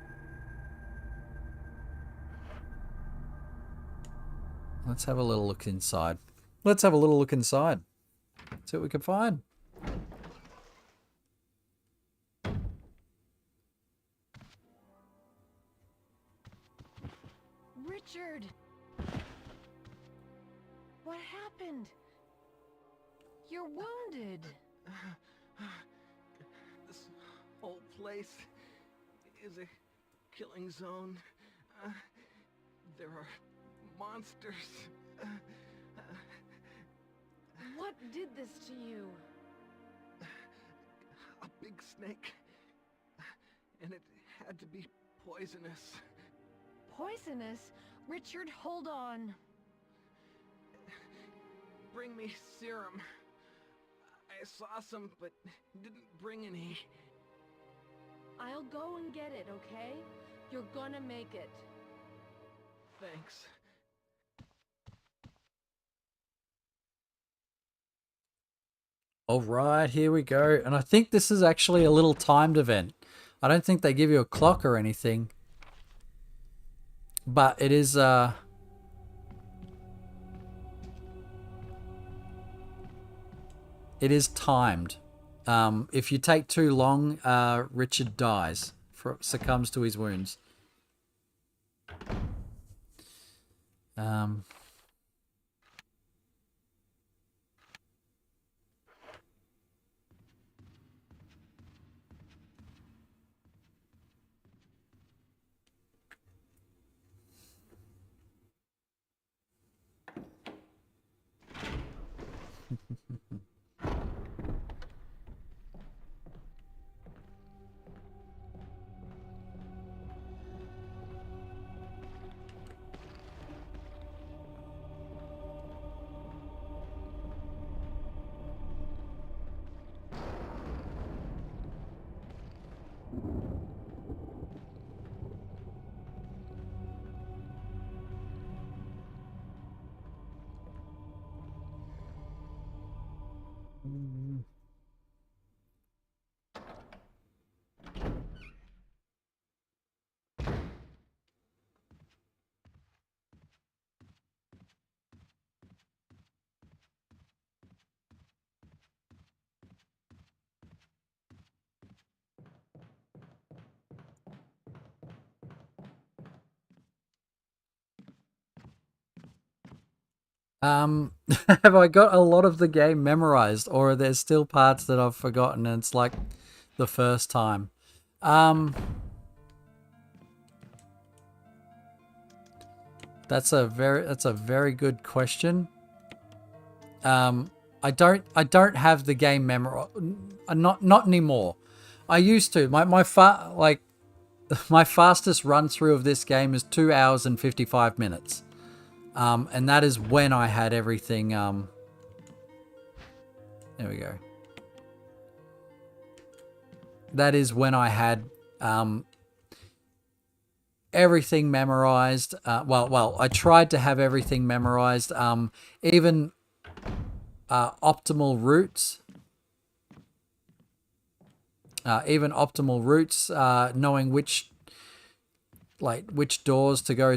Let's have a little look inside. Let's have a little look inside. See what we can find. Richard! What happened? You're wounded. This whole place is a killing zone. There are monsters. What did this to you? A big snake. And it had to be poisonous. Poisonous? Richard, hold on. Bring me serum. I saw some, but didn't bring any. I'll go and get it, okay? You're gonna make it. Thanks. All right, here we go. And I think this is actually a little timed event. I don't think they give you a clock or anything. But it is timed. If you take too long, Richard dies, succumbs to his wounds. Have I got a lot of the game memorized, or are there still parts that I've forgotten and it's like the first time? That's a very good question. I don't have the game memorized. Not anymore. I used to. My fastest run through of this game is 2 hours and 55 minutes. And that is when I had everything, there we go. That is when I had, everything memorized. Well, I tried to have everything memorized, even, optimal routes. Knowing which doors to go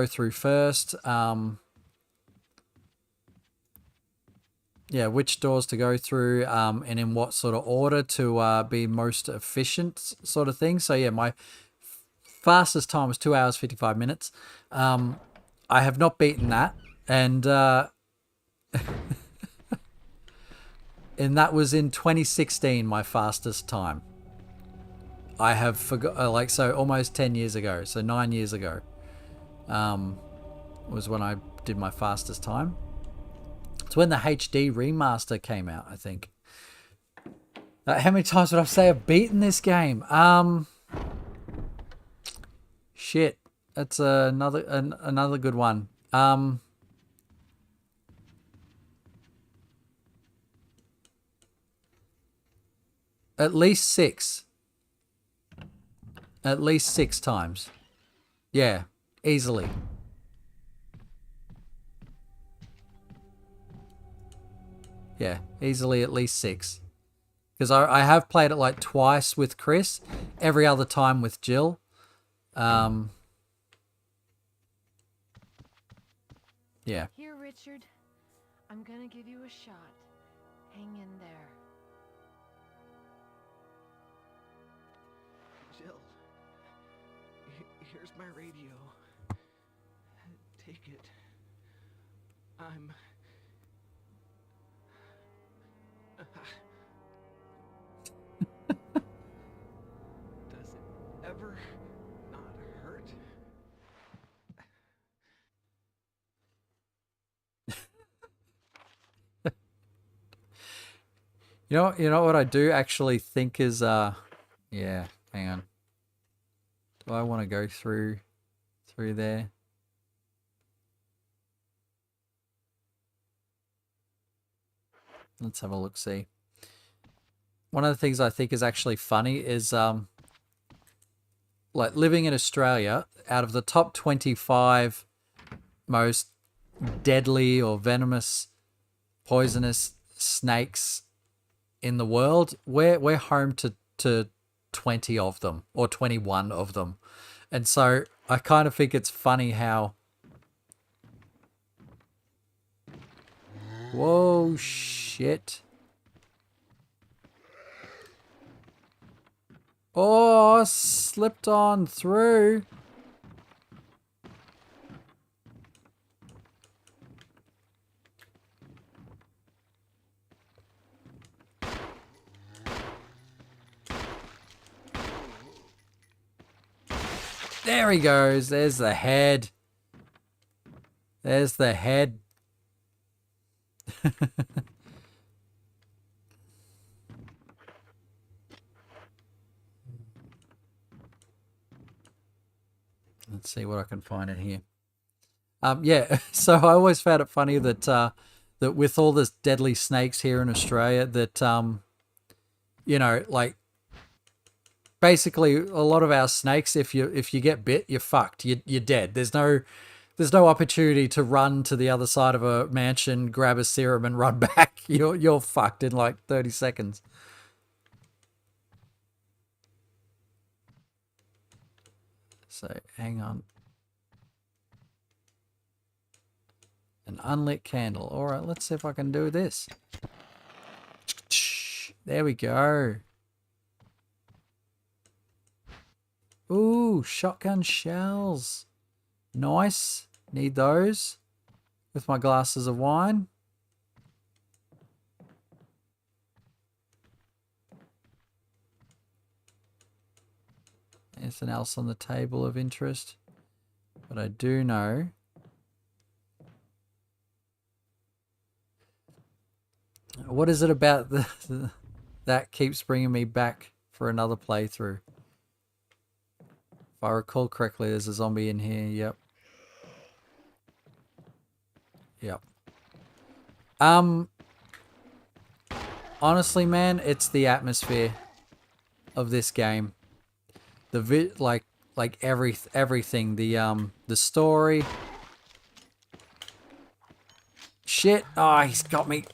through first. Which doors to go through, and in what sort of order to be most efficient, sort of thing. So yeah, my fastest time was 2 hours 55 minutes. I have not beaten that, and and that was in 2016, my fastest time. I have forgot, so almost 10 years ago, so 9 years ago, was when I did my fastest time. It's when the HD remaster came out, I think. How many times would I say I've beaten this game? Shit, that's another good one. At least 6. At least 6 times. Yeah, easily. Yeah, easily at least 6. Because I have played it like twice with Chris, every other time with Jill. Yeah. Here, Richard. I'm gonna give you a shot. Hang in there. Jill, here's my radio. Take it. I'm... Does it ever not hurt? You know what I do actually think is yeah, hang on. Do I want to go through there? Let's have a look, see. One of the things I think is actually funny is like living in Australia, out of the top 25 most deadly or venomous, poisonous snakes in the world. We're home to 20 of them, or 21 of them. And so I kind of think it's funny how... Whoa, shit. Oh, slipped on through. There he goes. There's the head. There's the head. Let's see what I can find in here. Yeah, so I always found it funny that that with all this deadly snakes here in Australia, that you know, like basically a lot of our snakes, if you get bit, you're fucked. You're dead. There's no opportunity to run to the other side of a mansion, grab a serum, and run back. You're fucked in like 30 seconds. So hang on. An unlit candle. All right, let's see if I can do this. There we go. Ooh, shotgun shells. Nice. Need those with my glasses of wine. Anything else on the table of interest? But I do know what is it about that keeps bringing me back for another playthrough? If I recall correctly, there's a zombie in here. Yep. Yep. Honestly, man, it's the atmosphere of this game. The like everything. The story. Shit! Oh, he's got me.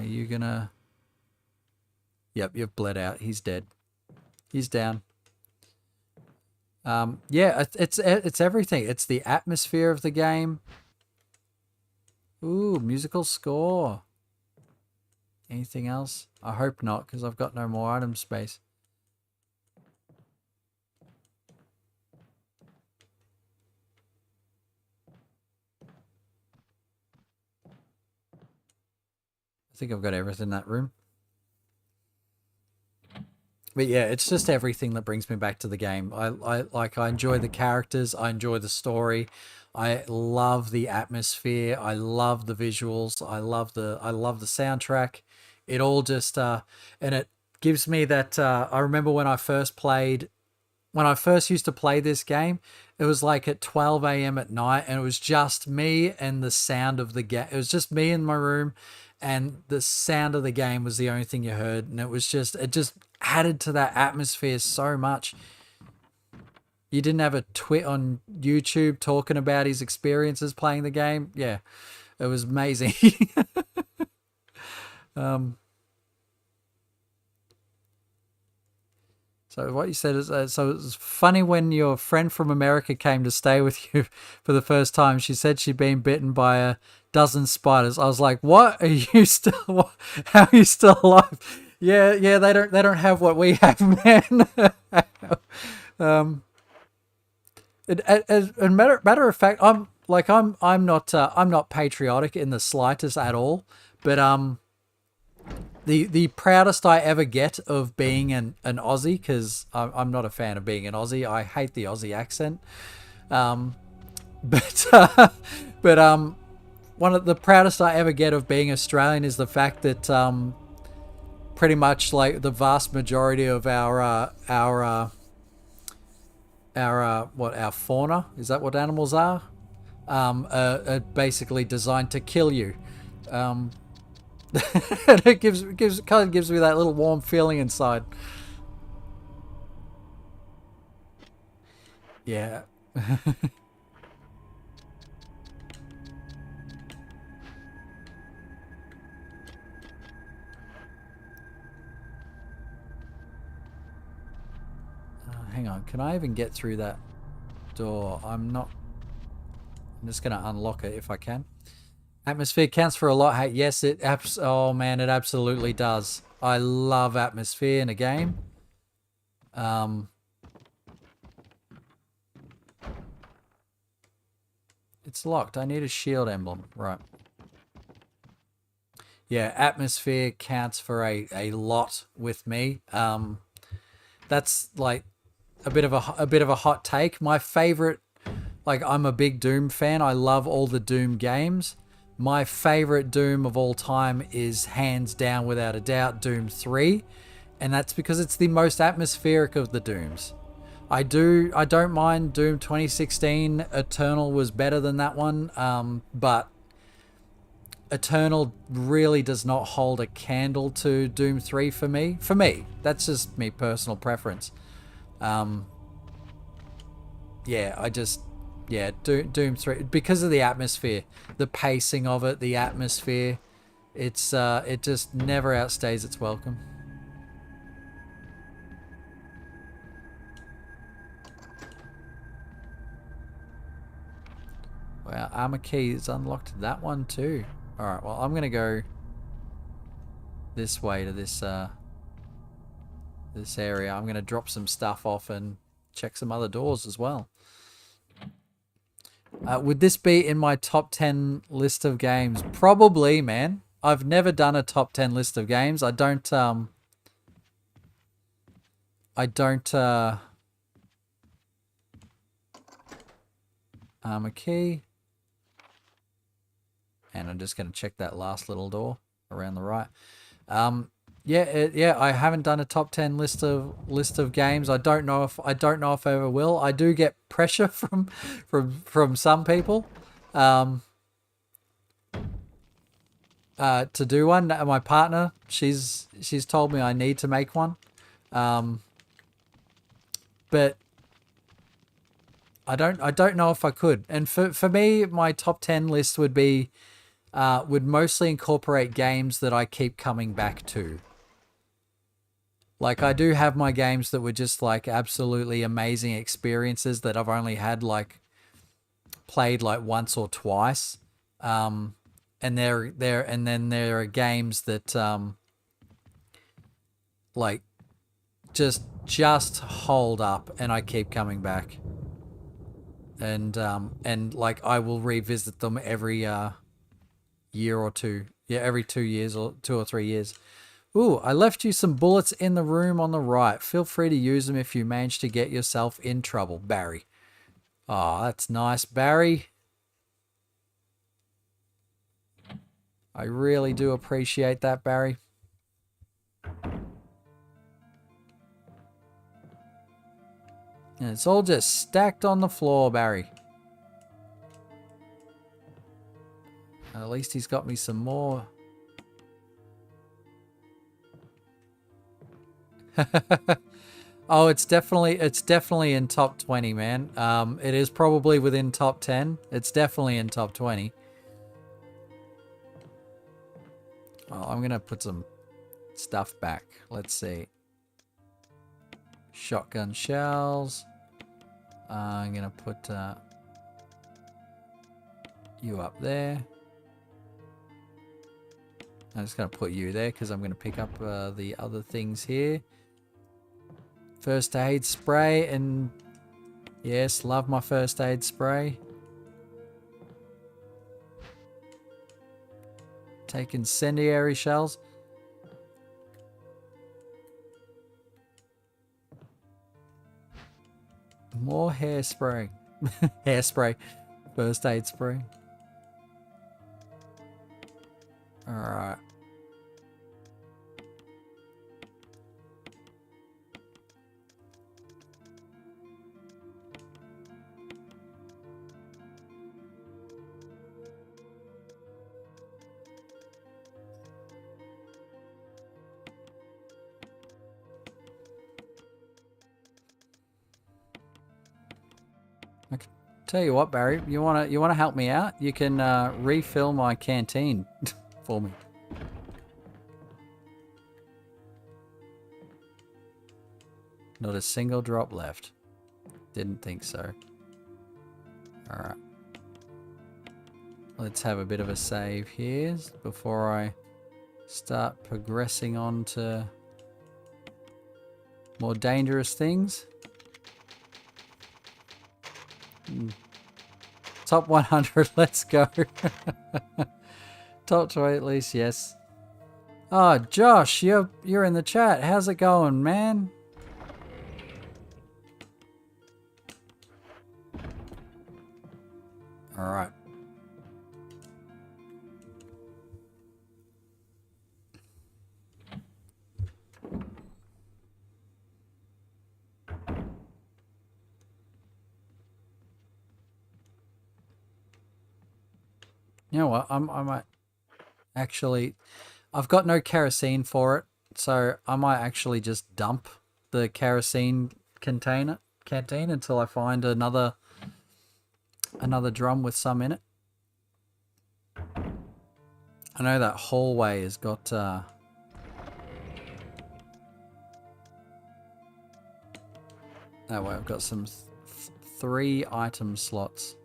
You gonna... Yep, you've bled out. He's dead. He's down. Yeah, it's everything. It's the atmosphere of the game. Ooh, musical score. Anything else? I hope not, because I've got no more item space. I think I've got everything in that room. But yeah, it's just everything that brings me back to the game. I enjoy the characters, I enjoy the story, I love the atmosphere, I love the visuals, I love the soundtrack. It all just and it gives me that I remember when I first used to play this game, it was like at 12 a.m. at night, and it was just me and the sound of the game. It was just me in my room, and the sound of the game was the only thing you heard, and it just added to that atmosphere so much. You didn't have a twit on YouTube talking about his experiences playing the game. Yeah, it was amazing. So what you said is, so it was funny when your friend from America came to stay with you for the first time. She said she'd been bitten by a dozen spiders. I was like, "What? Are you still? How are you still alive?" Yeah, they don't have what we have, man. As a matter of fact, I'm not patriotic in the slightest at all. But the proudest I ever get of being an Aussie, because I'm not a fan of being an Aussie. I hate the Aussie accent. But one of the proudest I ever get of being Australian is the fact that pretty much like the vast majority of our fauna, is that what animals are basically designed to kill you. And it gives me that little warm feeling inside. Yeah. Hang on, can I even get through that door? I'm just going to unlock it if I can. Atmosphere counts for a lot. Hey, yes, oh man, it absolutely does. I love atmosphere in a game. It's locked. I need a shield emblem. Right. Yeah, atmosphere counts for a lot with me. That's like a bit of a hot take. My favorite, like, I'm a big Doom fan. I love all the Doom games. My favorite Doom of all time is hands down, without a doubt, Doom 3, and that's because it's the most atmospheric of the Dooms. I don't mind Doom 2016. Eternal was better than that one, but Eternal really does not hold a candle to Doom 3 for me. For me, that's just me personal preference. Doom 3, because of the atmosphere, the pacing of it, the atmosphere, it just never outstays its welcome. Wow, armor key is unlocked that one too. Alright, well, I'm gonna go this way to this this area. I'm gonna drop some stuff off and check some other doors as well. Would this be in my top 10 list of games? Probably, man. I've never done a top 10 list of games. I don't armor key. And I'm just going to check that last little door around the right. Yeah, I haven't done a top 10 list of games. I don't know if I ever will. I do get pressure from some people to do one. My partner, she's told me I need to make one. But I don't know if I could. And for me, my top 10 list would mostly incorporate games that I keep coming back to. Like, I do have my games that were just like absolutely amazing experiences that I've only had like played like once or twice. And then there are games that like just hold up and I keep coming back. And like I will revisit them every year or two. Yeah, every 2 years or 2 or 3 years. Ooh, I left you some bullets in the room on the right. Feel free to use them if you manage to get yourself in trouble, Barry. Oh, that's nice, Barry. I really do appreciate that, Barry. And it's all just stacked on the floor, Barry. At least he's got me some more. Oh, it's definitely in top 20, man. It is probably within top 10. It's definitely in top 20. Oh, I'm gonna put some stuff back. Let's see. Shotgun shells. I'm gonna put you up there. I'm just gonna put you there because I'm gonna pick up the other things here. First aid spray, and yes, love my first aid spray. Take incendiary shells. More hairspray. Hairspray. First aid spray. Alright. Tell you what, Barry, you wanna help me out? You can refill my canteen for me. Not a single drop left. Didn't think so. Alright. Let's have a bit of a save here before I start progressing on to more dangerous things. Top 100, let's go. Top 20 at least, yes. Oh, Josh, you're in the chat. How's it going, man? All right. You know what? I might actually. I've got no kerosene for it, so I might actually just dump the kerosene canteen until I find another drum with some in it. I know that hallway has got oh wait, I've got some 3 item slots.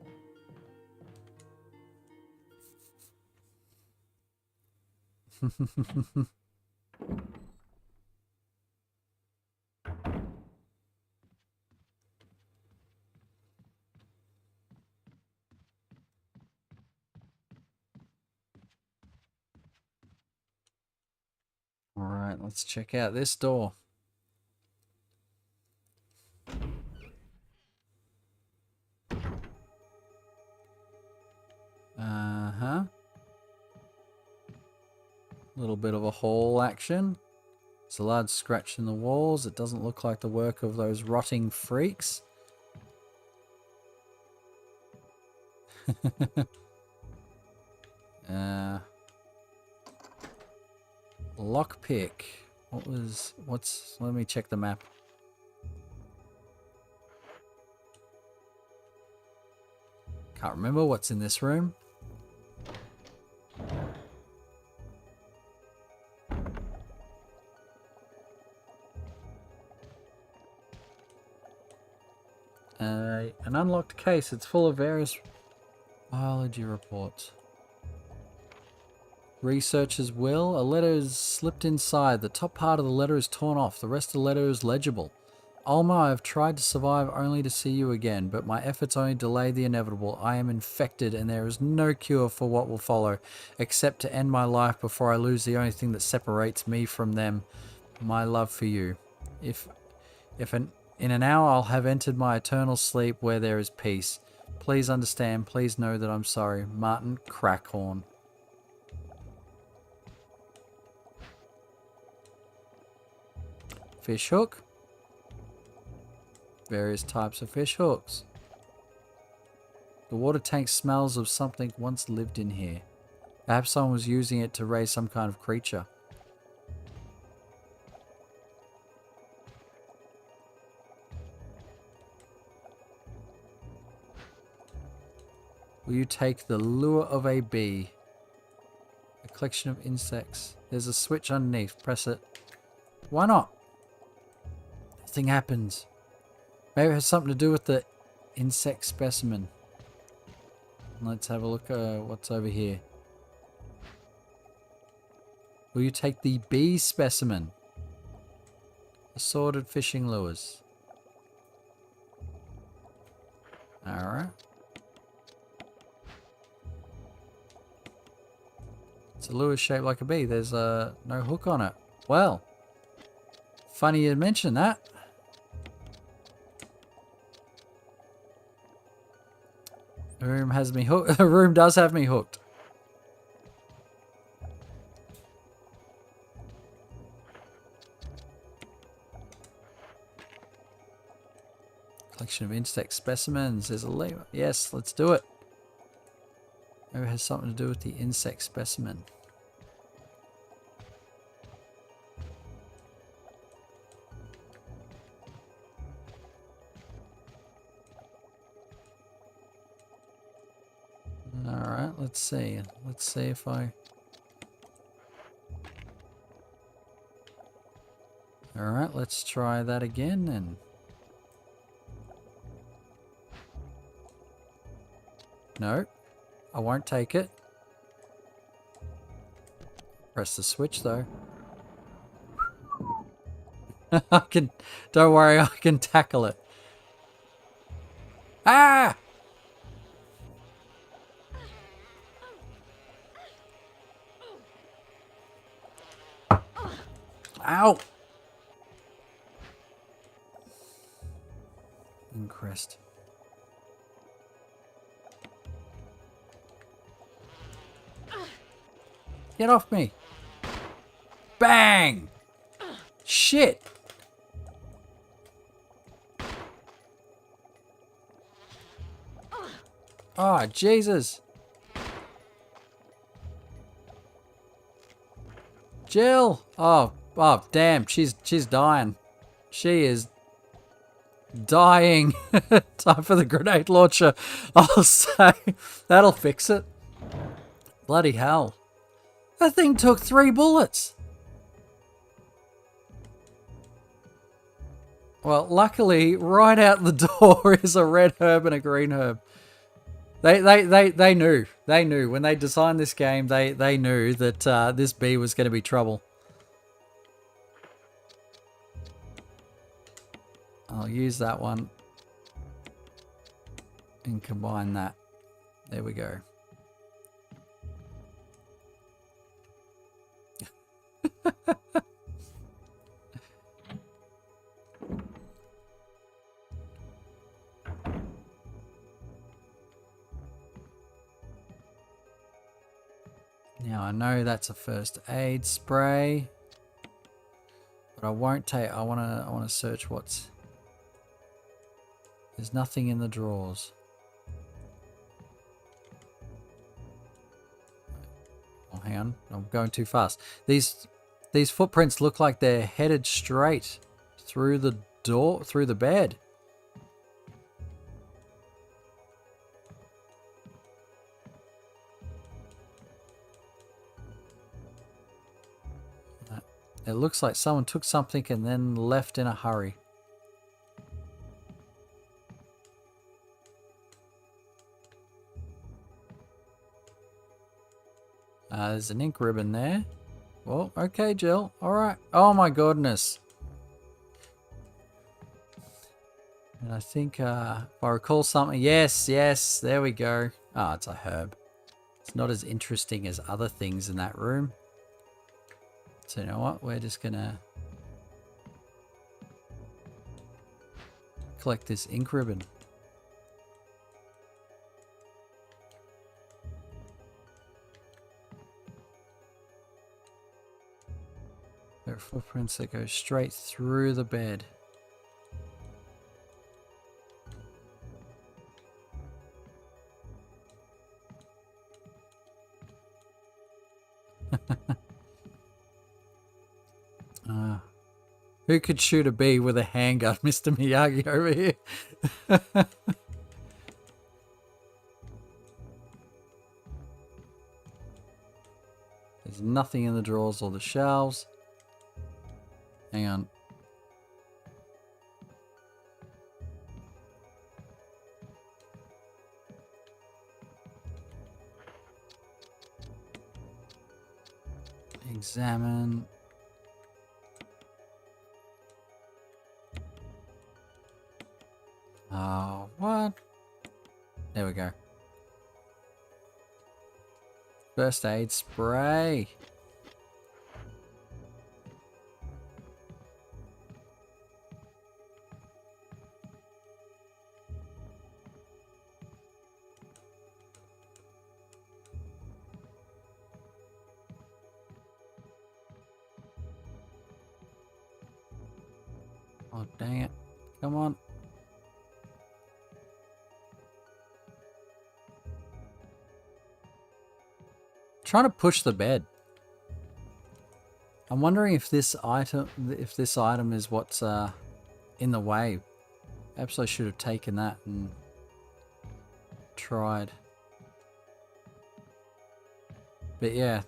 All right, let's check out this door. Uh-huh. Little bit of a hall action. There's a large scratch in the walls. It doesn't look like the work of those rotting freaks. Lockpick. Let me check the map. Can't remember what's in this room. An unlocked case. It's full of various biology reports. Researcher's will. A letter is slipped inside. The top part of the letter is torn off. The rest of the letter is legible. Alma, I have tried to survive only to see you again, but my efforts only delay the inevitable. I am infected and there is no cure for what will follow, except to end my life before I lose the only thing that separates me from them, my love for you. In an hour I'll have entered my eternal sleep where there is peace. Please understand, please know that I'm sorry. Martin Crackhorn. Fish hook. Various types of fish hooks. The water tank smells of something once lived in here. Perhaps someone was using it to raise some kind of creature. Will you take the lure of a bee? A collection of insects. There's a switch underneath. Press it. Why not? Nothing happens. Maybe it has something to do with the insect specimen. Let's have a look at what's over here. Will you take the bee specimen? Assorted fishing lures. Alright. It's a lure shaped like a bee. There's no hook on it. Well, funny you mention that. The room has me hooked. The room does have me hooked. Collection of insect specimens. There's a lever. Yes, let's do it. Maybe it has something to do with the insect specimen. Alright, let's see. Let's see if I... Alright, let's try that again then. No, I won't take it. Press the switch though. I can, don't worry, I can tackle it. Ah! Ow! Crest. Get off me! Bang! Shit! Oh, Jesus! Jill! Oh, damn! She's dying. She is dying. Time for the grenade launcher. I'll say that'll fix it. Bloody hell! That thing took 3 bullets. Well, luckily, right out the door is a red herb and a green herb. They knew. They knew. When they designed this game, they knew that this bee was going to be trouble. I'll use that one and combine that. There we go. Now I know that's a first aid spray, but I won't take. I wanna search what's. There's nothing in the drawers. Oh, hang on, I'm going too fast. These footprints look like they're headed straight through the door, through the bed. It looks like someone took something and then left in a hurry. There's an ink ribbon there. Well, okay, Jill. Alright. Oh my goodness. And I think, if I recall something... Yes, yes, there we go. Ah, it's a herb. It's not as interesting as other things in that room. So you know what? We're just gonna collect this ink ribbon. There are footprints that go straight through the bed. Who could shoot a bee with a handgun? Mr. Miyagi over here. There's nothing in the drawers or the shelves. Hang on. Examine. Oh, what? There we go. First aid spray. Oh, dang it. Come on. Trying to push the bed. I'm wondering if this item is what's in the way. Perhaps I should have taken that and tried. But yeah.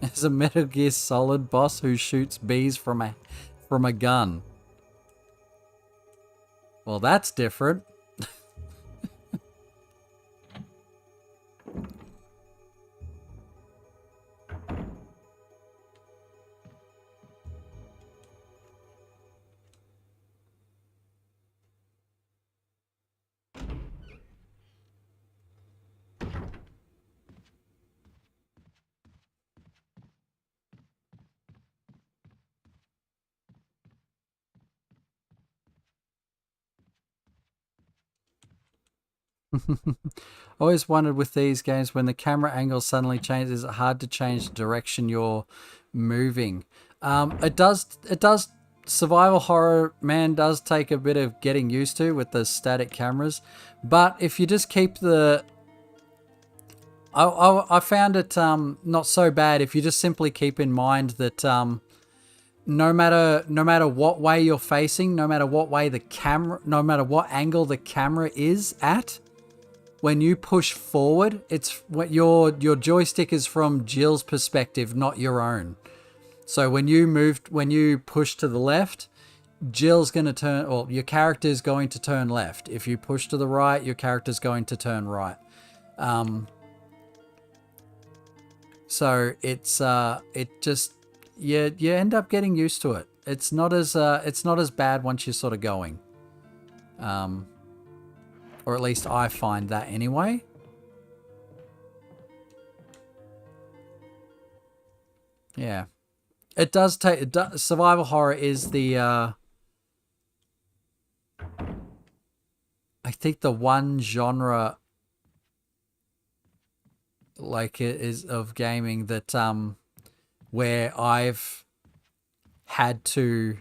There's a Metal Gear Solid boss who shoots bees from a gun. Well, that's different. Always wondered with these games, when the camera angle suddenly changes, is it hard to change the direction you're moving? It does. Survival horror, man, does take a bit of getting used to with the static cameras. But if you just keep the... I found it not so bad if you just simply keep in mind that no matter what way you're facing, no matter what way the camera, no matter what angle the camera is at, when you push forward, it's what your joystick is from Jill's perspective, not your own. So when you push to the left, Jill's going to turn, or your character's going to turn left. If you push to the right, your character's going to turn right. So it's it just you end up getting used to it. It's not as bad once you're sort of going. Or at least I find that anyway. Yeah. It does take... survival horror is the... I think the one genre... like it is of gaming that... where I've had to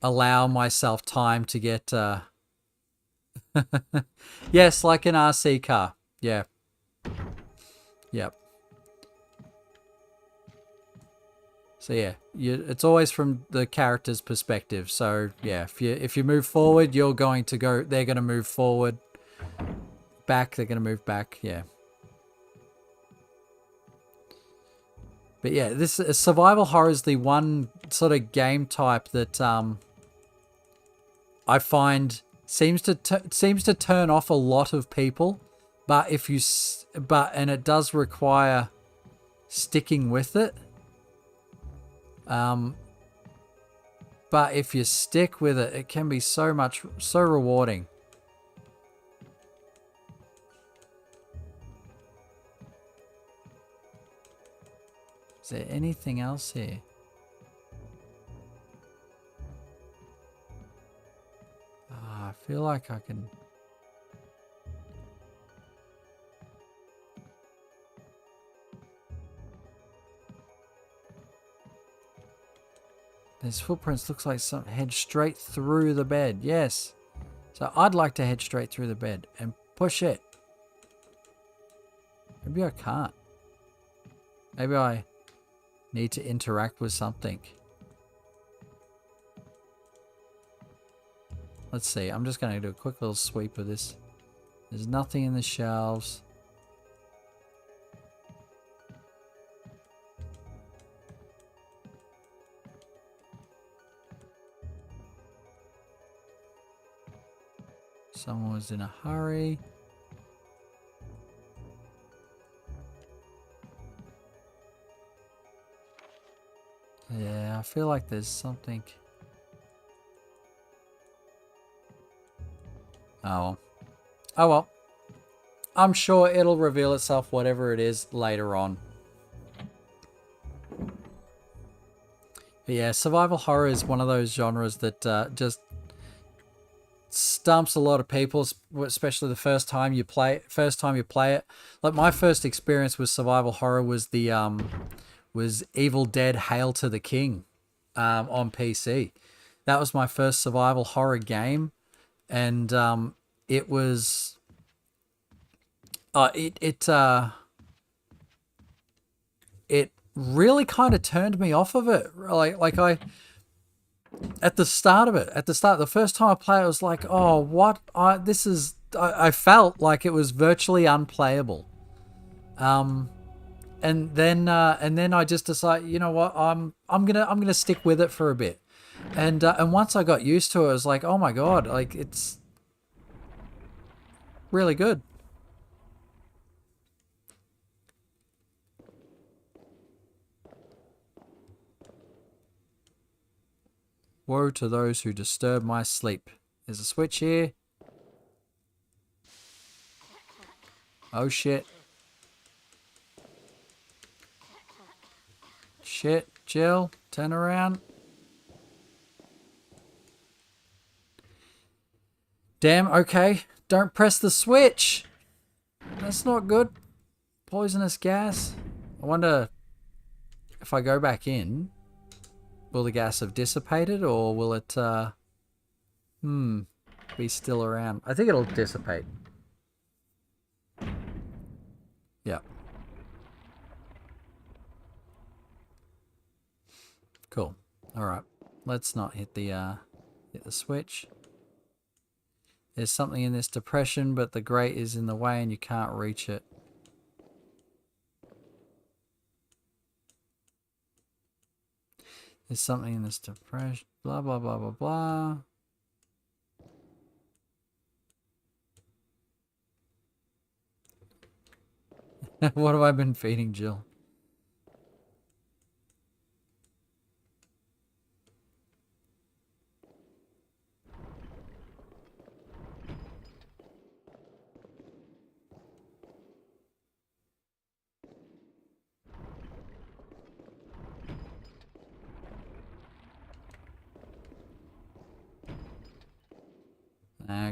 allow myself time to get... yes, like an RC car. Yeah. Yep. So yeah, it's always from the character's perspective. So yeah, if you move forward, they're going to move forward. Back, they're going to move back. Yeah. But yeah, this survival horror is the one sort of game type that I find seems to turn off a lot of people, but and it does require sticking with it. But if you stick with it, it can be so rewarding. Is there anything else here? I feel like I can... There's footprints, looks like some head straight through the bed. Yes. So I'd like to head straight through the bed and push it. Maybe I can't. Maybe I need to interact with something. Let's see. I'm just going to do a quick little sweep of this. There's nothing in the shelves. Someone was in a hurry. Yeah, I feel like there's something. Oh. Oh well. I'm sure it'll reveal itself, whatever it is, later on. But yeah, survival horror is one of those genres that just stumps a lot of people, especially the first time you play it. Like my first experience with survival horror was the was Evil Dead Hail to the King on PC. That was my first survival horror game, and it was it really kind of turned me off of it. Like I at the start, the first time I played it, I was like, oh, what? I felt like it was virtually unplayable. And and then I just decided, you know what, I'm gonna stick with it for a bit, and once I got used to it, I was like, oh my god, like it's really good. Woe to those who disturb my sleep. There's a switch here. Oh shit. Shit, Jill, turn around. Damn, okay. Don't press the switch. That's not good. Poisonous gas. I wonder if I go back in, will the gas have dissipated or will it be still around? I think it'll dissipate. Yeah. Cool. Alright. Let's not hit the switch. There's something in this depression, but the grate is in the way and you can't reach it. There's something in this depression. Blah, blah, blah, blah, blah. What have I been feeding Jill?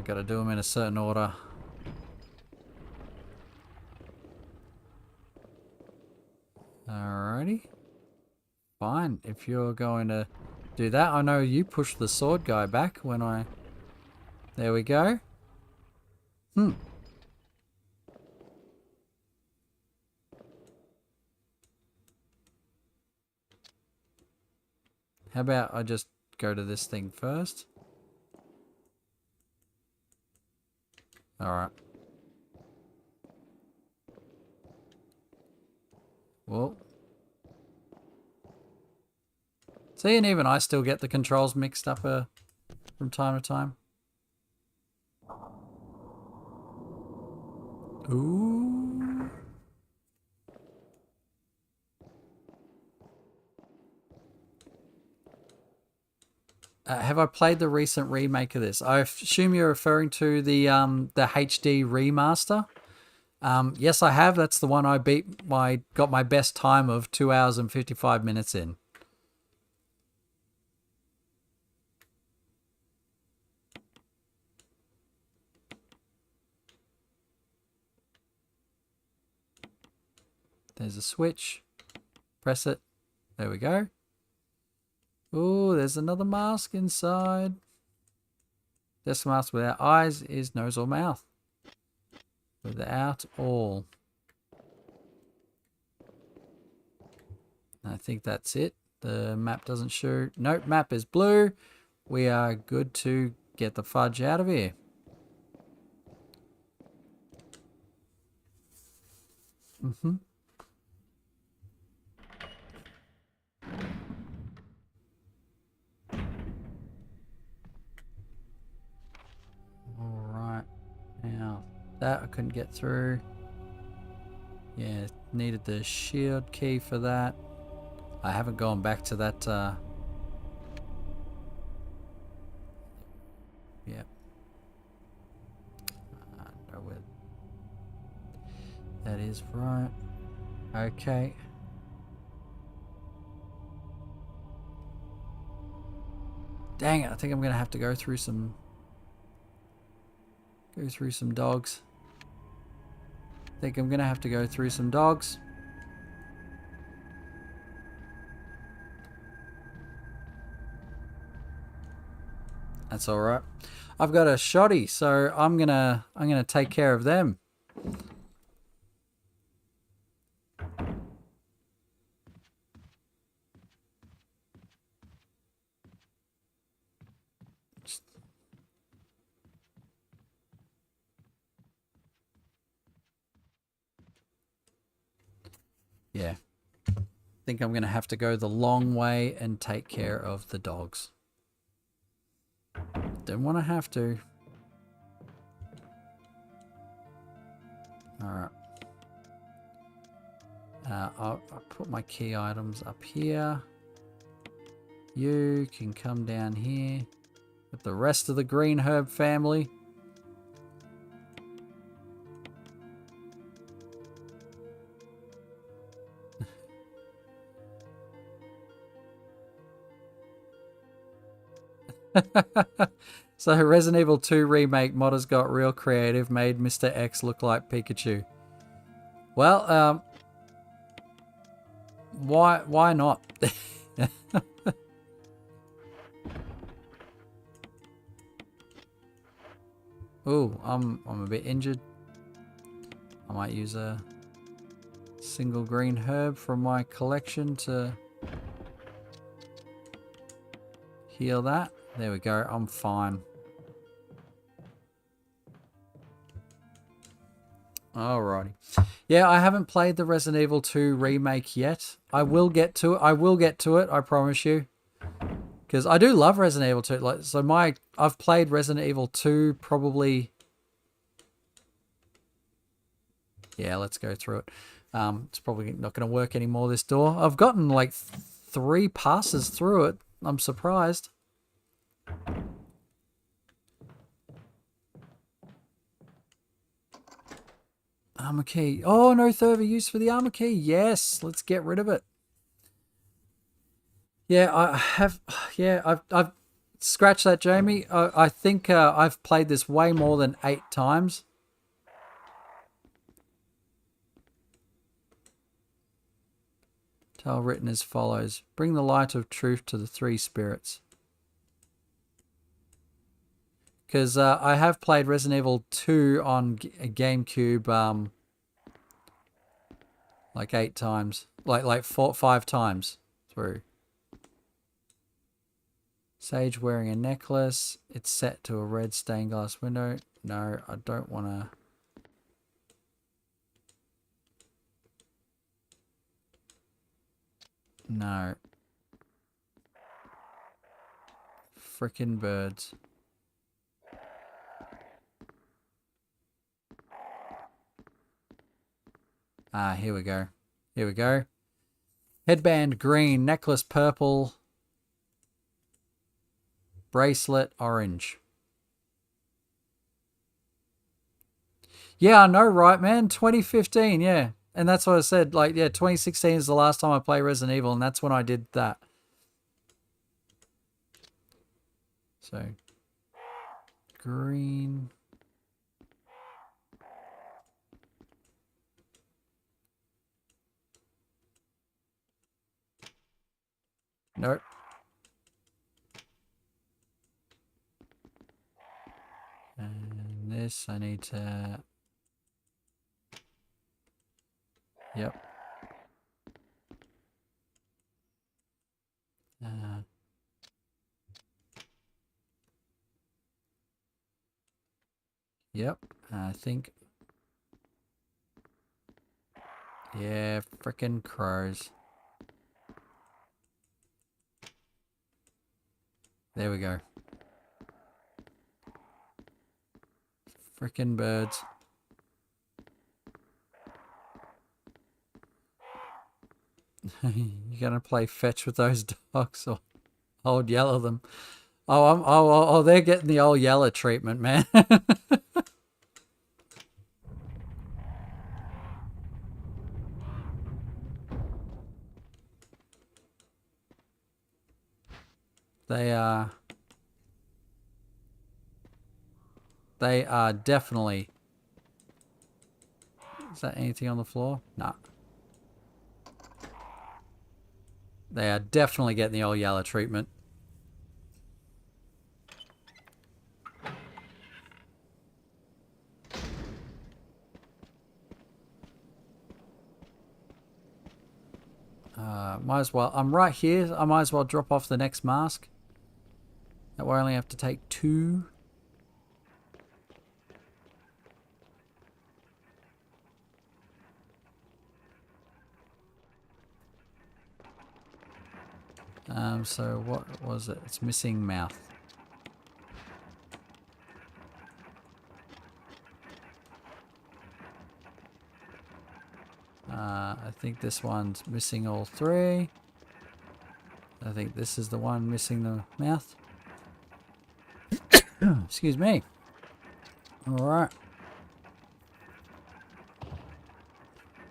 Gotta do them in a certain order. Alrighty. Fine, if you're going to do that. I know you pushed the sword guy back when I... There we go. How about I just go to this thing first? Alright. Well. See, and even I still get the controls mixed up from time to time. Ooh. Have I played the recent remake of this? I assume you're referring to the HD remaster. Yes, I have. That's the one I got my best time of 2 hours and 55 minutes in. There's a switch. Press it. There we go. Ooh, there's another mask inside. This mask without eyes is nose or mouth. Without all. I think that's it. The map doesn't show. Nope, map is blue. We are good to get the fudge out of here. Alright. Now, that I couldn't get through. Yeah, needed the shield key for that. I haven't gone back to that, Yep. Know where that is, right. Okay. Dang it, I think I'm gonna have to go through some dogs. I think I'm gonna have to go through some dogs. That's all right. I've got a shoddy, so I'm gonna take care of them. Yeah. I think I'm going to have to go the long way and take care of the dogs. Don't want to have to. Alright. I'll put my key items up here. You can come down here with the rest of the green herb family. So Resident Evil 2 remake modders got real creative, made Mr. X look like Pikachu. Well, why not? Ooh, I'm a bit injured. I might use a single green herb from my collection to heal that. There we go, I'm fine. Alrighty. Yeah, I haven't played the Resident Evil 2 remake yet. I will get to it. I promise you. Because I do love Resident Evil 2. Like, so I've played Resident Evil 2 probably. Yeah, let's go through it. It's probably not going to work anymore, this door. I've gotten like 3 passes through it. I'm surprised. Armor key. Oh, no further use for the armor key. Yes, let's get rid of it. Yeah, I have. Yeah, I've scratched that, Jamie. I think I've played this way more than 8 times. Tale written as follows: bring the light of truth to the 3 spirits. Because I have played Resident Evil 2 on GameCube like 8 times. Like 5 times through. Sage wearing a necklace. It's set to a red stained glass window. No, I don't want to. No. Frickin' birds. Ah, here we go. Here we go. Headband green, necklace purple, bracelet orange. Yeah, I know, right, man? 2015, yeah. And that's what I said. Like, yeah, 2016 is the last time I played Resident Evil, and that's when I did that. So, green. Nope. And this I need to... Yep. Yep. I think... Yeah, frickin' crows. There we go. Frickin' birds. You gonna play fetch with those dogs, or old yellow them? Oh, they're getting the old yellow treatment, man. They are definitely... Is that anything on the floor? Nah. They are definitely getting the old yellow treatment. Might as well... I'm right here. I might as well drop off the next mask. That way I only have to take 2. So what was it? It's missing mouth. I think this one's missing all three. I think this is the one missing the mouth. Excuse me. Alright.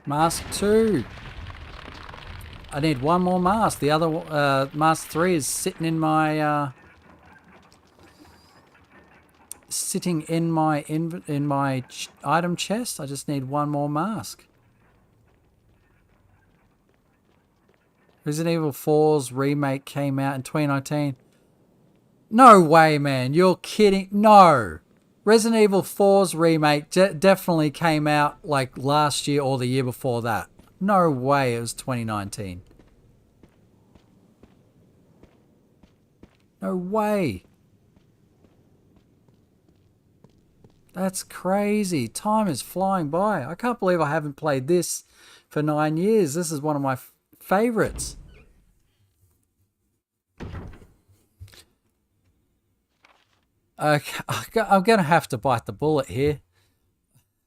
Mask 2. I need one more mask. The other mask 3 is sitting in my item chest. I just need one more mask. Resident Evil 4's remake came out in 2019. No way, man. You're kidding. No. Resident Evil 4's remake definitely came out like last year or the year before that. No way it was 2019. No way. That's crazy. Time is flying by. I can't believe I haven't played this for 9 years. This is one of my favorites. Okay, I'm going to have to bite the bullet here.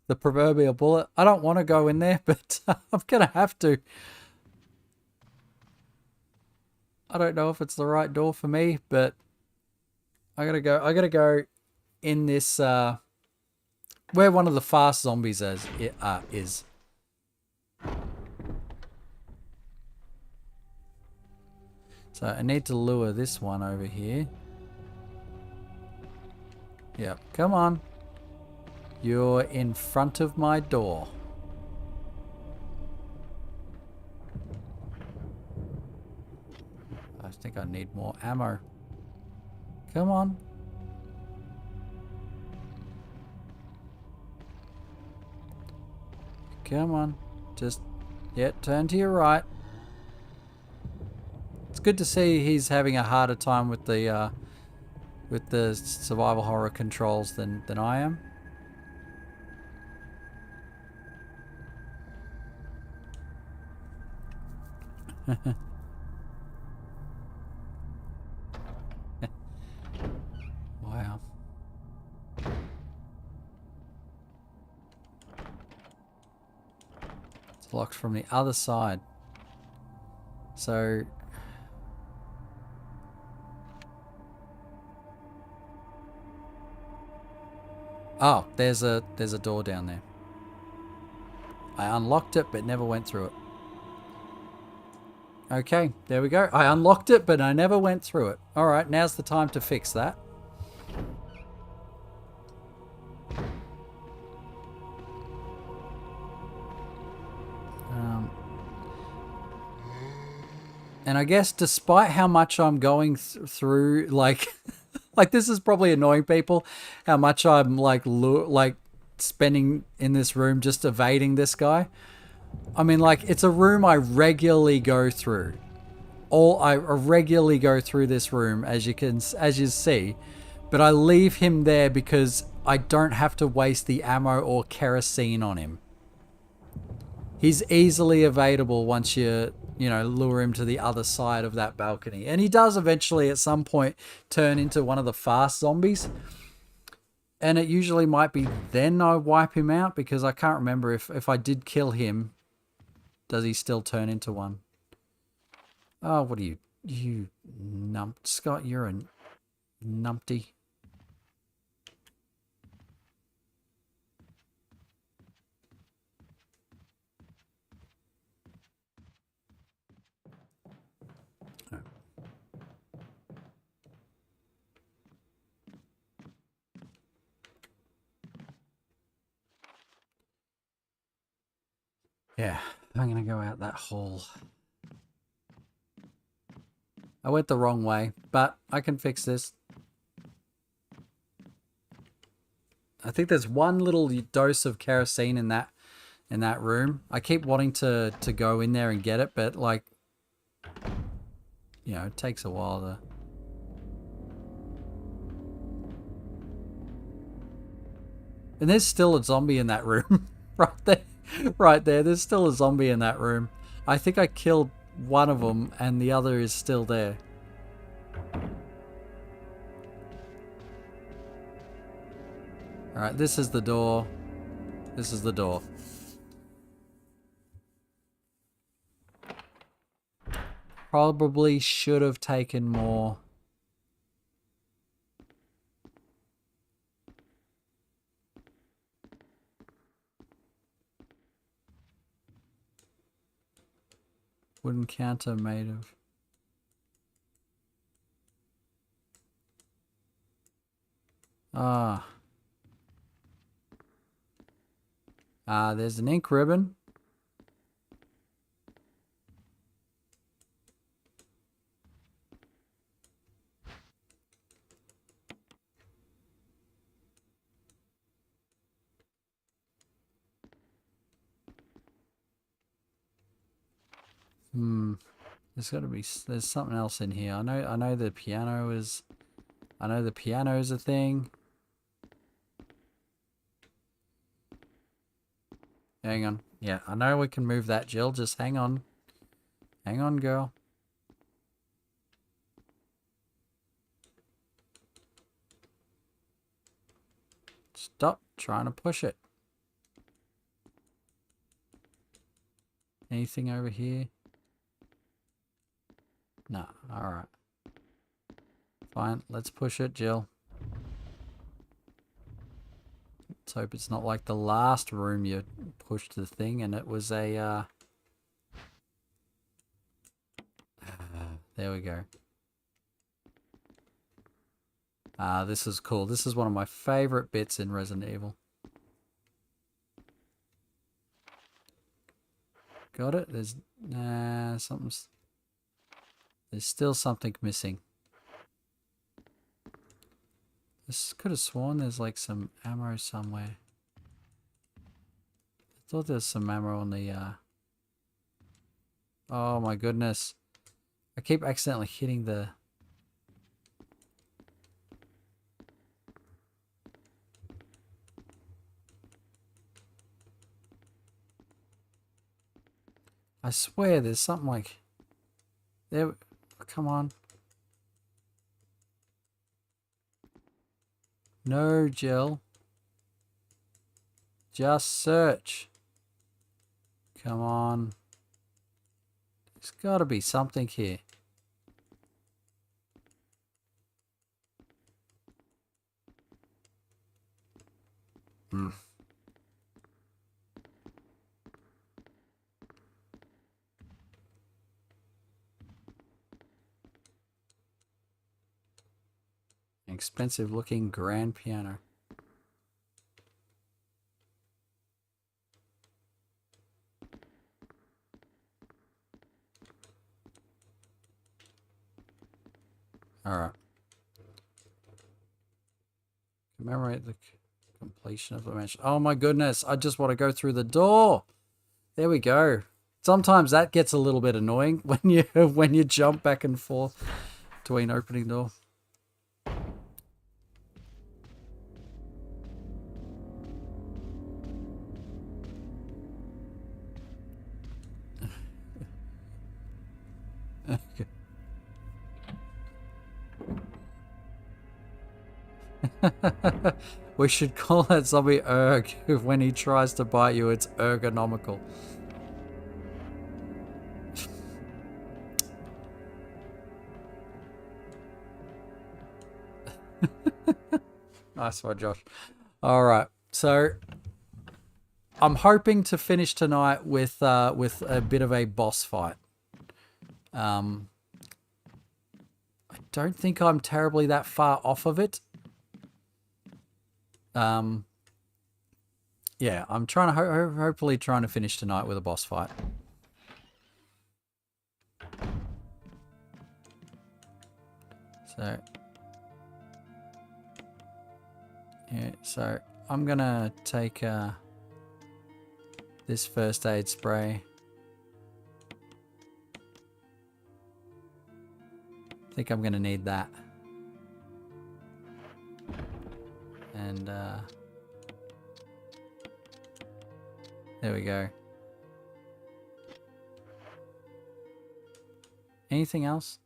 The proverbial bullet. I don't want to go in there, but I'm going to have to. I don't know if it's the right door for me, but I got to go in this where one of the fast zombies is. So I need to lure this one over here. Yep, come on. You're in front of my door. I think I need more ammo. Come on. Come on. Just, yeah, turn to your right. It's good to see he's having a harder time with the survival horror controls than I am. Wow. It's locked from the other side. So oh, there's a door down there. I unlocked it but never went through it. Okay, there we go. I unlocked it but I never went through it. Alright, now's the time to fix that. And I guess despite how much I'm going through, like... like, this is probably annoying people, how much I'm, like spending in this room just evading this guy. I mean, like, it's a room I regularly go through. I regularly go through this room, as you see. But I leave him there because I don't have to waste the ammo or kerosene on him. He's easily evadable once you lure him to the other side of that balcony. And he does eventually at some point turn into one of the fast zombies. And it usually might be then I wipe him out, because I can't remember if I did kill him, does he still turn into one? Oh, what are you? You Scott, you're a numpty. Yeah, I'm going to go out that hall. I went the wrong way, but I can fix this. I think there's one little dose of kerosene in that room. I keep wanting to go in there and get it, but like, it takes a while to... And there's still a zombie in that room. Right there. Right there. There's still a zombie in that room. I think I killed one of them and the other is still there. Alright, this is the door. This is the door. Probably should have taken more. Wooden counter made of... there's an ink ribbon. There's got to be, there's something else in here. I know the piano is, I know the piano is a thing. Hang on. Yeah, I know we can move that, Jill. Just hang on. Hang on, girl. Stop trying to push it. Anything over here? No. Alright. Fine. Let's push it, Jill. Let's hope it's not like the last room you pushed the thing and it was a, there we go. This is cool. This is one of my favorite bits in Resident Evil. Got it? There's, something's, there's still something missing. This could have sworn there's like some ammo somewhere. I thought there's some ammo on the, oh my goodness. I keep accidentally hitting the... I swear there's something like... There... Come on. No, Jill. Just search. Come on. There's got to be something here. Expensive looking grand piano. Alright. Commemorate the completion of the mission. Oh my goodness, I just want to go through the door. There we go. Sometimes that gets a little bit annoying when you jump back and forth between opening door. We should call that zombie erg. When he tries to bite you, it's ergonomical. Nice one, Josh. Alright, so I'm hoping to finish tonight with a bit of a boss fight. I don't think I'm terribly that far off of it. Yeah, I'm trying to hopefully trying to finish tonight with a boss fight. So yeah, so I'm gonna take this first aid spray. I think I'm gonna need that. And there we go. Anything else?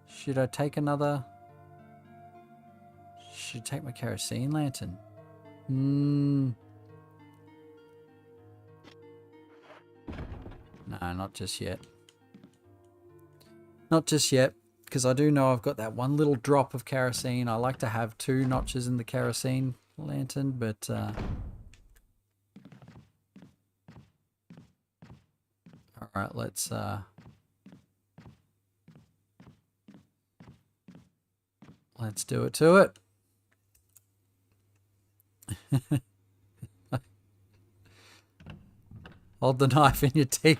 Should I take another? Should you take my kerosene lantern? No, not just yet. Not just yet, because I do know I've got that one little drop of kerosene. I like to have 2 notches in the kerosene lantern, but alright, let's do it to it. Hold the knife in your teeth.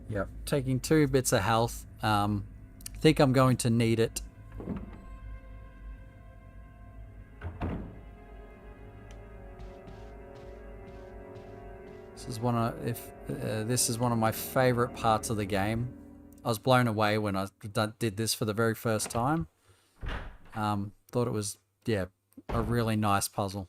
Yep, taking 2 bits of health. Think I'm going to need it. This is this is one of my favorite parts of the game. I was blown away when I did this for the very first time. Thought it was, yeah, a really nice puzzle.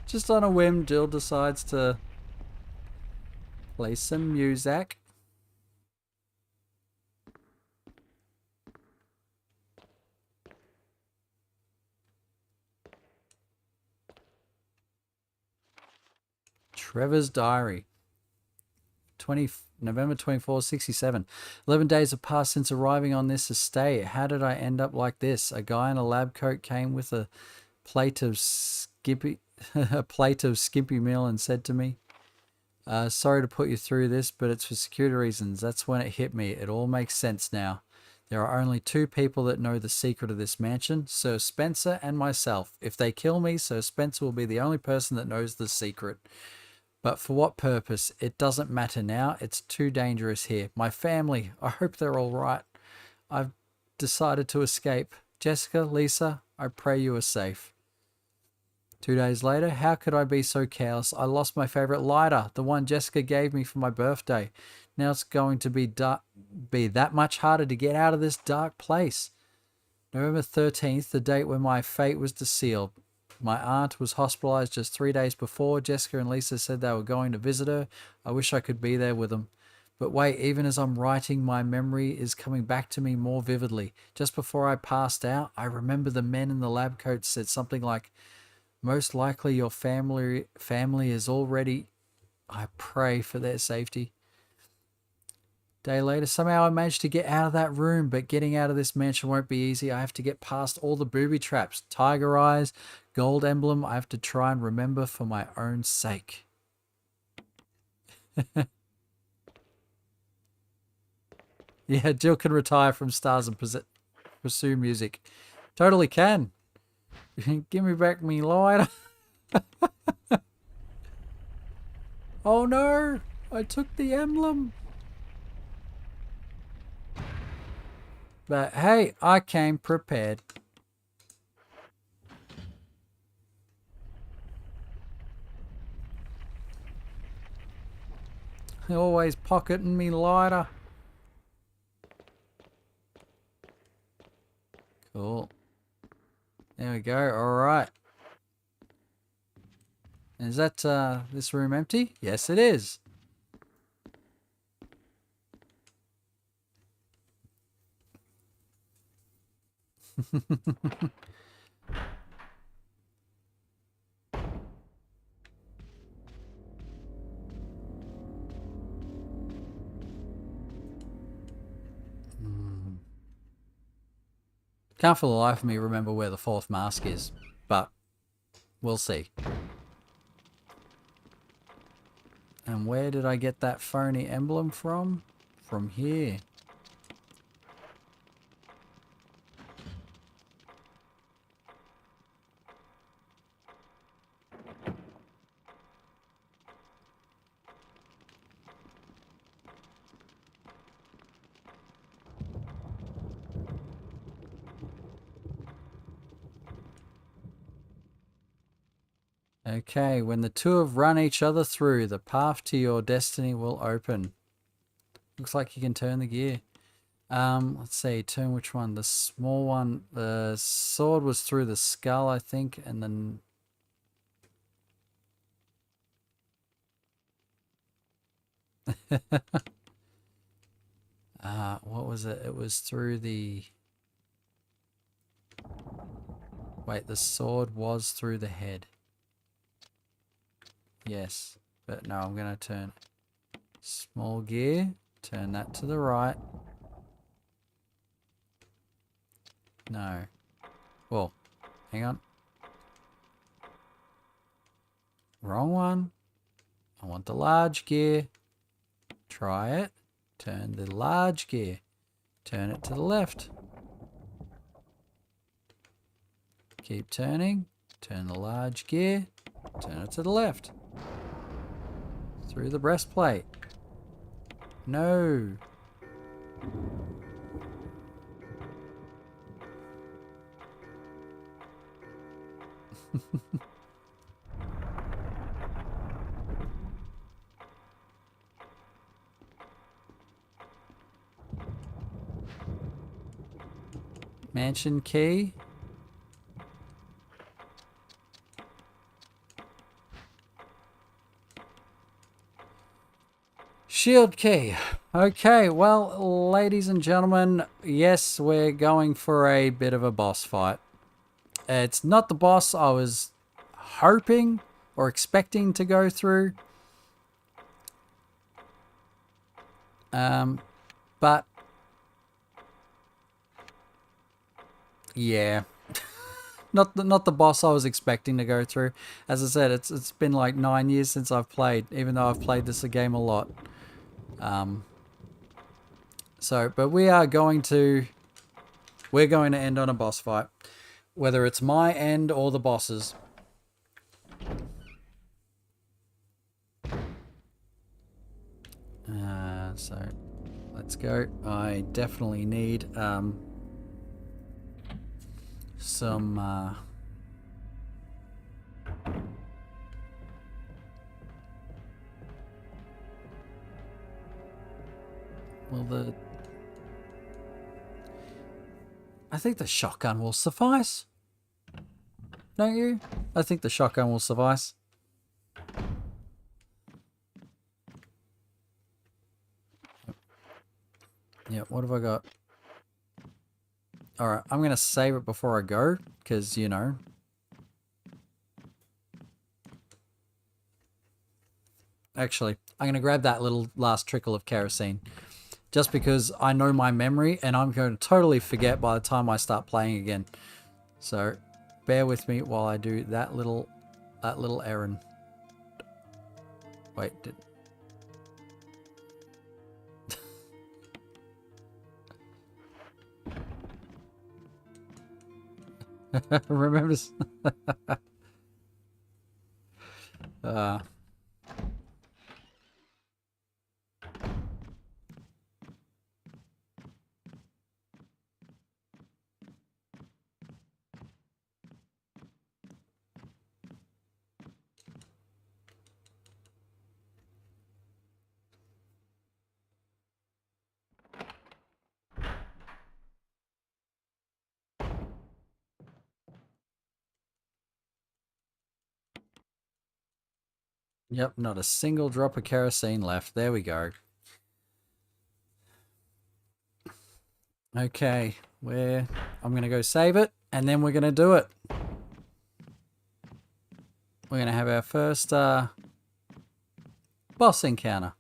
Just on a whim, Jill decides to play some music. Trevor's diary. November 24, 67. 11 days have passed since arriving on this estate. How did I end up like this? A guy in a lab coat came with a plate of skimpy meal and said to me, sorry to put you through this, but it's for security reasons. That's when it hit me. It all makes sense now. There are only 2 people that know the secret of this mansion, Sir Spencer and myself. If they kill me, Sir Spencer will be the only person that knows the secret. But for what purpose? It doesn't matter now. It's too dangerous here. My family, I hope they're all right. I've decided to escape. Jessica, Lisa, I pray you are safe. 2 days later, how could I be so careless? I lost my favorite lighter, the one Jessica gave me for my birthday. Now it's going to be that much harder to get out of this dark place. November 13th, the date when my fate was sealed. My aunt was hospitalized just 3 days before. Jessica and Lisa said they were going to visit her. I wish I could be there with them. But wait, even as I'm writing, my memory is coming back to me more vividly. Just before I passed out, I remember the men in the lab coats said something like, most likely your family is already... I pray for their safety. Day later, somehow I managed to get out of that room, but getting out of this mansion won't be easy. I have to get past all the booby traps, tiger eyes, gold emblem. I have to try and remember for my own sake. Yeah, Jill can retire from stars and pursue music. Totally can. Give me back me lighter. Oh no, I took the emblem. But hey, I came prepared. Always pocketing me lighter. Cool. There we go. All right. Is that this room empty? Yes, it is. Can't for the life of me remember where the 4th mask is, but we'll see. And where did I get that phony emblem from? From here. Okay, when the two have run each other through, the path to your destiny will open. Looks like you can turn the gear. Let's see, turn which one? The small one. The sword was through the skull, I think, and then... what was it? It was through the... Wait, the sword was through the head. Yes, but no, I'm going to turn small gear, turn that to the right. No. Well, hang on. Wrong one. I want the large gear. Try it. Turn the large gear. Turn it to the left. Keep turning. Turn the large gear. Turn it to the left. Through the breastplate. No. Mansion key. Shield key. Okay, well, ladies and gentlemen, yes, we're going for a bit of a boss fight. It's not the boss I was hoping or expecting to go through. But yeah, not the boss I was expecting to go through. As I said, it's been like 9 years since I've played, even though I've played this game a lot. But we're going to end on a boss fight, whether it's my end or the boss's. So let's go. I definitely need some well, I think the shotgun will suffice. Don't you? I think the shotgun will suffice. Yeah, what have I got? Alright, I'm going to save it before I go, because, you know. Actually, I'm going to grab that little last trickle of kerosene. Just because I know my memory, and I'm going to totally forget by the time I start playing again. So, bear with me while I do that little errand. Wait, remember Yep, not a single drop of kerosene left. There we go. Okay, I'm going to go save it, and then we're going to do it. We're going to have our first boss encounter.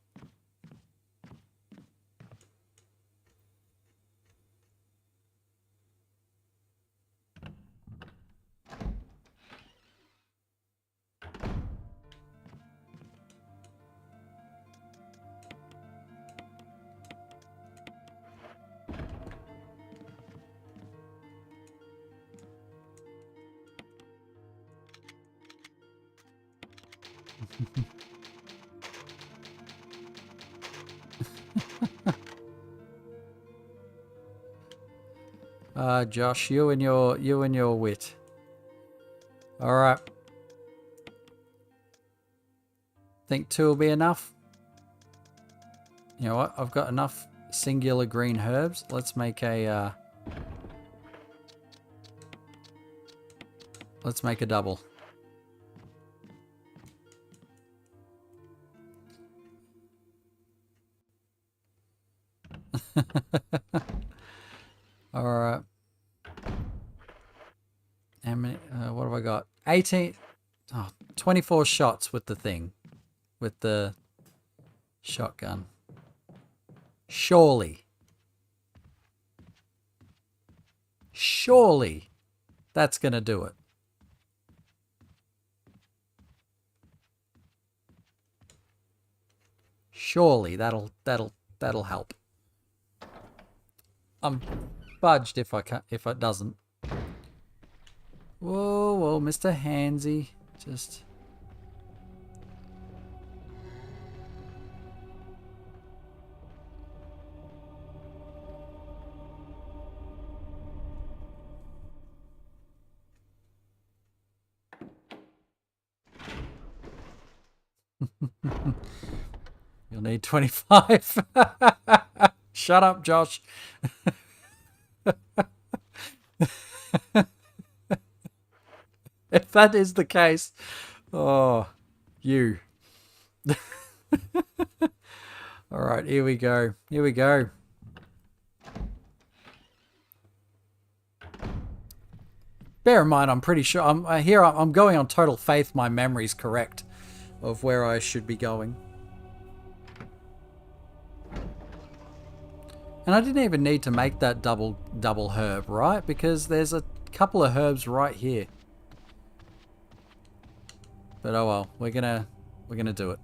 Josh, you and your wit. All right. Think 2 will be enough? You know what? I've got enough singular green herbs. Let's make a double. All right. How many? What have I got? 18. Oh, 24 shots with the thing, with the shotgun. Surely that's gonna do it. Surely that'll help. I'm fudged if it doesn't. Whoa, Mr. Handsy, just. You'll need 25. Shut up, Josh. If that is the case, oh, you. All right, here we go. Here we go. Bear in mind, I'm pretty sure I'm going on total faith. My memory's correct of where I should be going. And I didn't even need to make that double herb, right? Because there's a couple of herbs right here. But oh well, we're gonna do it.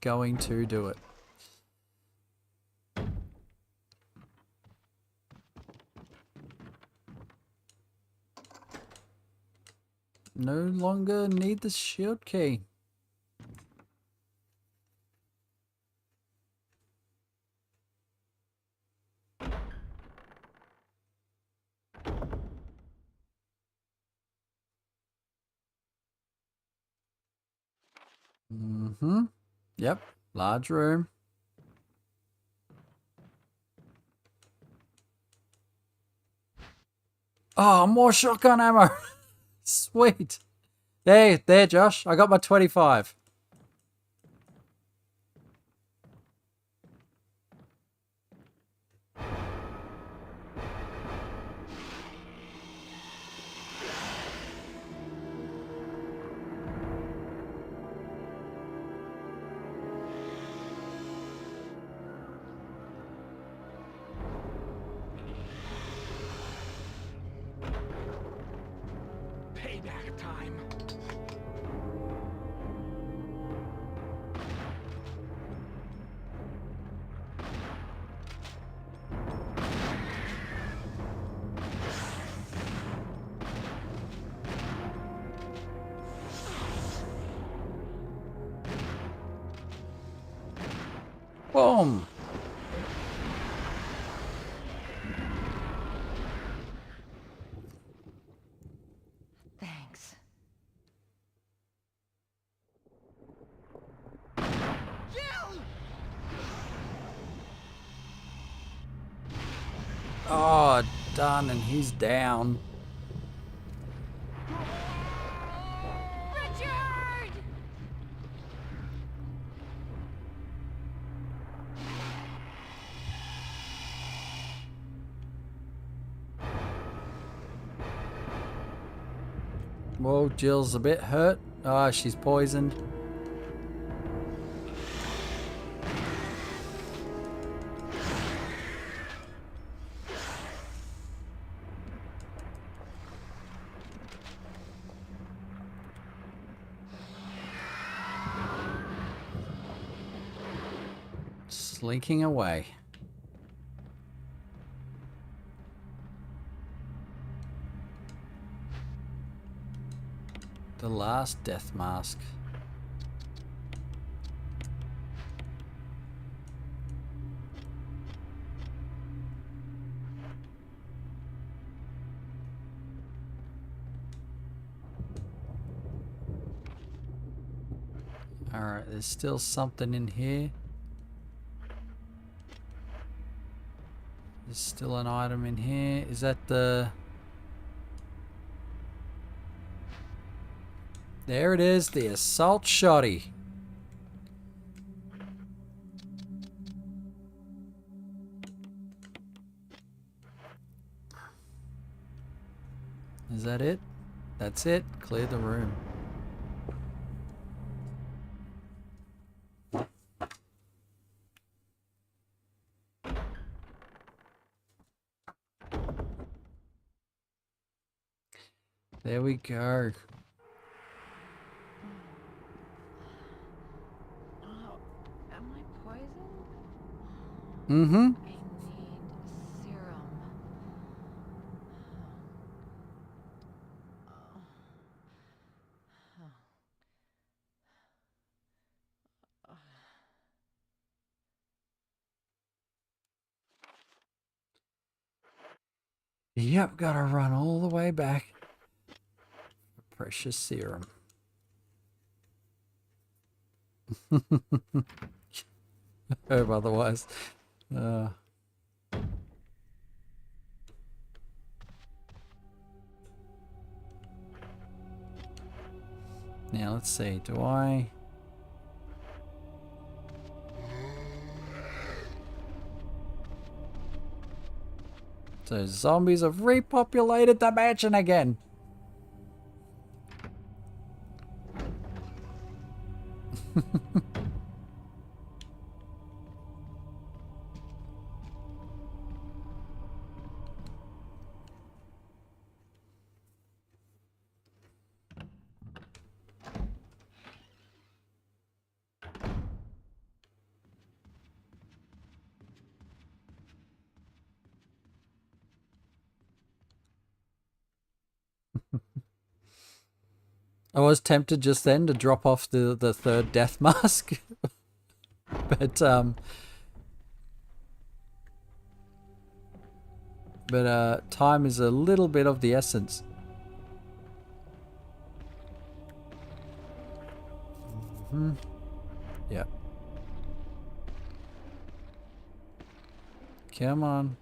Going to do it. No longer need the shield key. Mm-hmm. Yep. Large room. Oh, more shotgun ammo. Sweet. There, Josh. I got my 25. Payback time. Boom. Thanks. Oh, done, and he's down. Richard! Whoa, Jill's a bit hurt. Oh, she's poisoned. Slinking away. The last death mask. Alright, there's still something in here. There's still an item in here. Is that the... There it is, the assault shotty. Is that it? That's it. Clear the room. There we go. Oh, am I poisoned? Mm-hmm. I need serum. Yep, gotta run all the way back. Precious serum. Hope otherwise. Now let's see. Do I? So zombies have repopulated the mansion again. I was tempted just then to drop off the third death mask. but time is a little bit of the essence. Yep. Come on.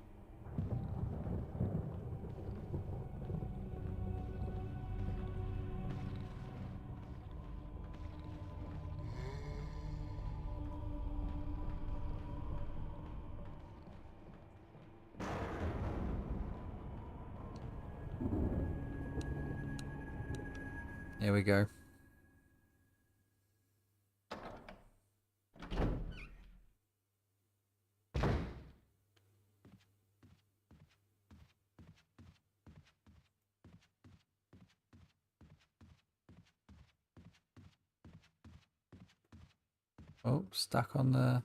There we go. Oh, stuck on the...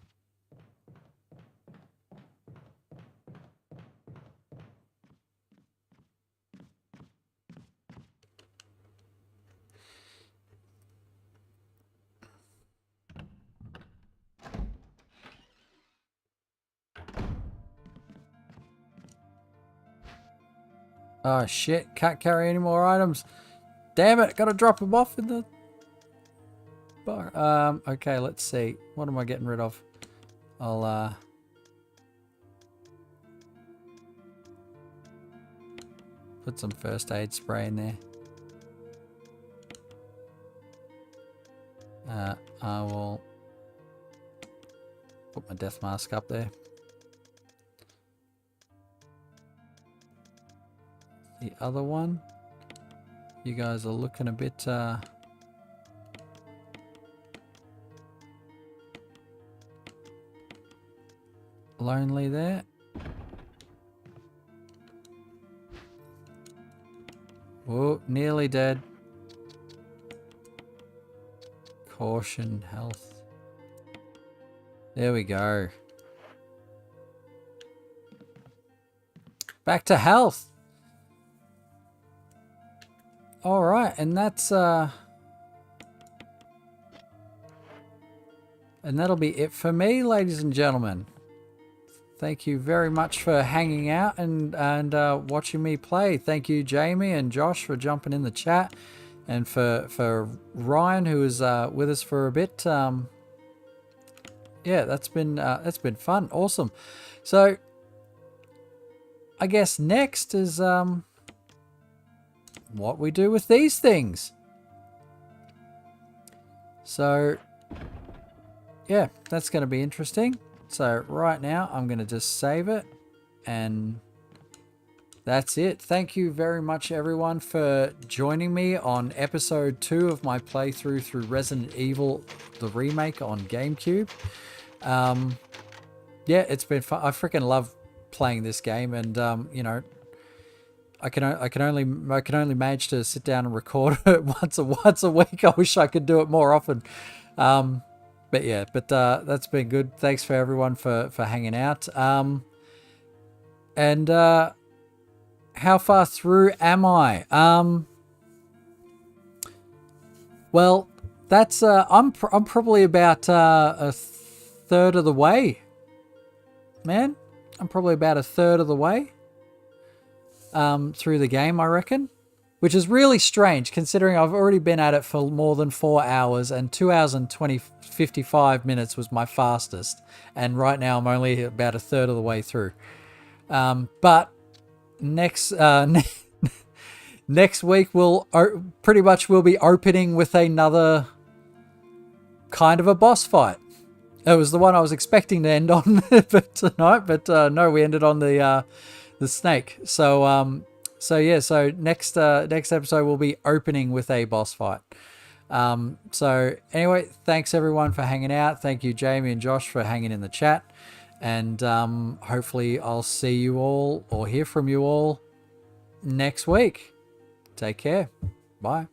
Oh shit, can't carry any more items. Damn it, gotta drop them off in the bar. Okay, let's see. What am I getting rid of? I'll put some first aid spray in there. I will put my death mask up there. The other one, you guys are looking a bit lonely there. Whoa, nearly dead. Caution, health. There we go. Back to health. All right, and that's and that'll be it for me, ladies and gentlemen. Thank you very much for hanging out and watching me play. Thank you, Jamie and Josh, for jumping in the chat. And for Ryan, who was with us for a bit, yeah, that's been fun. Awesome. So I guess next is what we do with these things. So yeah, that's going to be interesting. So right now I'm going to just save it, and that's it. Thank you very much, everyone, for joining me on episode 2 of my playthrough through Resident Evil, the remake on GameCube. Yeah, it's been fun. I freaking love playing this game, and you know, I can only manage to sit down and record it once a week. I wish I could do it more often. But yeah, that's been good. Thanks for everyone for hanging out. And how far through am I? Well, that's I'm probably about a third of the way. Man, I'm probably about a third of the way through the game, I reckon. Which is really strange, considering I've already been at it for more than 4 hours, and 2 hours and 55 minutes was my fastest. And right now I'm only about a third of the way through. But next next week we'll be opening with another kind of a boss fight. It was the one I was expecting to end on but tonight, but no, we ended on the snake. So next episode we'll be opening with a boss fight. So anyway, thanks everyone for hanging out. Thank you, Jamie and Josh, for hanging in the chat. And hopefully I'll see you all or hear from you all next week. Take care. Bye.